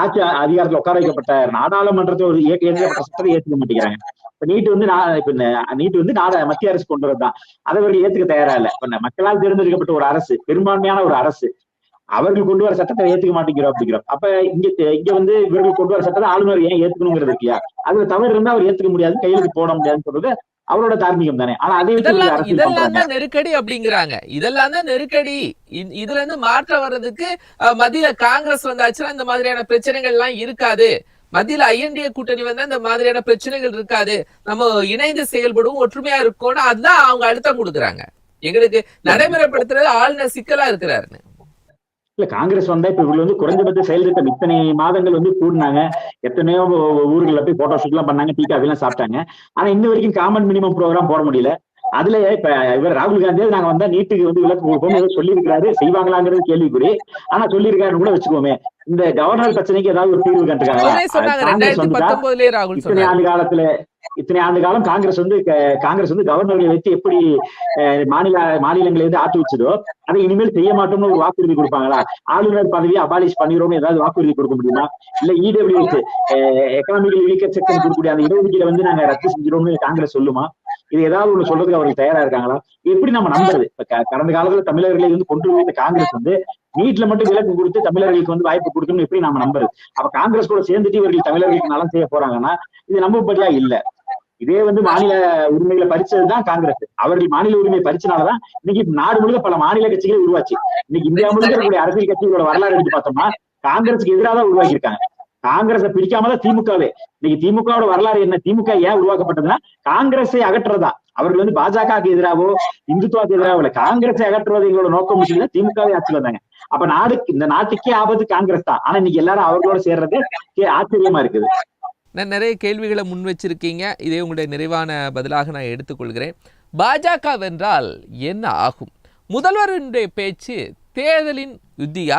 ஆட்சி அதிகாரத்துல உட்கார வைக்கப்பட்ட நாடாளுமன்றத்தை ஒரு இயற்றப்பட்ட சட்டத்தை ஏற்றுக்க மாட்டேங்கிறாங்க. இப்ப நீட் வந்து மத்திய அரசு கொண்டு வரதான், அதை அவர்கள் ஏத்துக்க தயாரா இல்ல. இப்ப மக்களால் தேர்ந்தெடுக்கப்பட்ட ஒரு அரசு, பெரும்பான்மையான ஒரு அரசு, அவர்கள் கொண்டு வர சட்டத்தை ஏத்துக்க மாட்டேங்கிறோம் அப்படிங்கிறோம். அப்ப இங்க வந்து இவர்கள் கொண்டு வர சட்டத்தை ஆளுநர் ஏன் ஏத்துக்கணுங்கிறது இல்லையா? அதுல தவறு இருந்தா அவர் ஏத்துக்க முடியாது, கையெழுத்து போட முடியாதுன்னு சொல்றது அவரோட தார்மீகம் தானே. ஆனா அதே
இதெல்லாம் தான் நெருக்கடி அப்படிங்கிறாங்க. இதெல்லாம் தான் நெருக்கடி. இதுல இருந்து மாற்றம் வர்றதுக்கு மத்தியில காங்கிரஸ் வந்தாச்சுன்னா இந்த மாதிரியான பிரச்சனைகள் எல்லாம் இருக்காது, மத்தியில ஐஎன்டிஏ கூட்டணி வந்தா இந்த மாதிரியான பிரச்சனைகள் இருக்காது, நம்ம இணைந்து செயல்படுவோம், ஒற்றுமையா இருக்கோம்னு அதுதான் அவங்க அழுத்தம் கொடுக்குறாங்க. எங்களுக்கு நடைமுறைப்படுத்துறது ஆளுநர் சிக்கலா இருக்கிறாருன்னு.
இல்ல காங்கிரஸ் வந்தா இப்ப இவங்க வந்து குறைஞ்சபட்ச செயல் திட்டம் இத்தனை மாதங்கள் வந்து கூடினாங்க, எத்தனையோ ஊர்களில் போய் போட்டோ ஷூட் எல்லாம் பண்ணாங்க, டீ காஃபி எல்லாம் சாப்பிட்டாங்க. ஆனா இன்ன வரைக்கும் காமன் மினிமம் ப்ரோக்ராம் போட முடியல. அதுல இப்ப இவர் ராகுல் காந்தி நாங்க வந்தா நீட்டுக்கு வந்து விலக்கு கொடுப்போம் சொல்லி இருக்கிறாரு, செய்வாங்களாங்கிறது கேள்விக்குறி. ஆனா சொல்லியிருக்காருன்னு கூட வச்சுக்கோமே. இந்த கவர்னர் பிரச்சனைக்கு ஏதாவது ஒரு தீர்வு கண்டுருக்காங்க. இத்தனை ஆண்டு காலம் காங்கிரஸ் வந்து கவர்னர்களை வைத்து எப்படி மாநிலங்களை வந்து ஆட்டு வச்சதோ அதை இனிமேல் செய்ய மாட்டோம்னு ஒரு வாக்குறுதி கொடுப்பாங்களா? ஆளுநர் பதவியை அபாலிஷ் பண்ணிடுறோம்னு ஏதாவது வாக்குறுதி கொடுக்க முடியுமா? இல்ல இடபிள்யூஎஸ் எக்கனாமிக்கல் வீக்கர் செக்ஷன் கொடுக்கக்கூடிய அந்த இடஒதுக்கீடு வந்து நாங்க ரத்து செஞ்சிடோம்னு காங்கிரஸ் சொல்லுமா? இது ஏதாவது ஒண்ணு சொல்றதுக்கு அவர்கள் தயாரா இருக்காங்களா? எப்படி நம்ம நம்புறது? இப்ப கடந்த காலத்துல தமிழர்களை வந்து கொண்டு வந்த காங்கிரஸ் வந்து வீட்டுல மட்டும் விலக்கு கொடுத்து தமிழர்களுக்கு வந்து வாய்ப்பு கொடுக்கணும் எப்படி நாம நம்புறது? அப்ப காங்கிரஸ் கூட சேர்ந்துட்டு இவர்கள் தமிழர்களுக்கு நலம் செய்ய போறாங்கன்னா இது நம்பப்படியா இல்ல. இதே வந்து மாநில உரிமைகளை பறிச்சதுதான் காங்கிரஸ். அவர்கள் மாநில உரிமையை பறிச்சனாலதான் இன்னைக்கு நாடு முழுக்க பல மாநில கட்சிகளை உருவாச்சு. இன்னைக்கு இந்தியா முழுக்க இருக்கக்கூடிய அரசியல் கட்சிகளோட வரலாறு எடுத்து பார்த்தோம்னா காங்கிரஸுக்கு எதிராக தான் உருவாக்கி இருக்காங்க. காங்கிரஸை பிரிக்காமதான் திமுகவே. இன்னைக்கு திமுகவோட வரலாறு என்ன? திமுக ஏன் உருவாக்கப்பட்டதுன்னா காங்கிரஸை அகற்றுறதா. அவர்கள் வந்து பாஜகவுக்கு எதிராகவோ இந்துத்துவாக்கு எதிராகவோ இல்ல, காங்கிரஸை அகற்றுவது எங்களோட நோக்கம் முடிச்சுன்னா திமுகவே ஆட்சி வந்தாங்க. அப்ப இந்த நாட்டுக்கே ஆபத்து காங்கிரஸ் தான். ஆனா இன்னைக்கு எல்லாரும் அவர்களோட சேர்றது ஆச்சரியமா இருக்குது.
நிறைய கேள்விகளை முன் வச்சிருக்கீங்க. இதே உங்களுடைய நிறைவான பதிலாக நான் எடுத்துக்கொள்கிறேன். பாஜக வென்றால் என்ன ஆகும்? முதல்வருடைய பேச்சு தேர்தலின் யுத்தியா,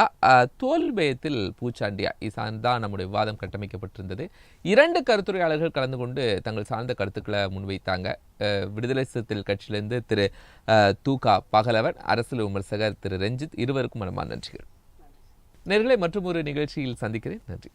தோல்வி பயத்தில் பூச்சாண்டியா? இதுதான் நம்முடைய விவாதம் கட்டமைக்கப்பட்டிருந்தது. 2 கருத்துரையாளர்கள் கலந்து கொண்டு தங்கள் சார்ந்த கருத்துக்களை முன்வைத்தாங்க. விடுதலை சிறுத்தைகள் கட்சியிலிருந்து திரு தூகா பகலவன், அரசியல் விமர்சகர் திரு ரஞ்சித், இருவருக்கும் மனமான நன்றிகள். நேயர்களே, மற்றும் ஒரு நிகழ்ச்சியில் சந்திக்கிறேன். நன்றி.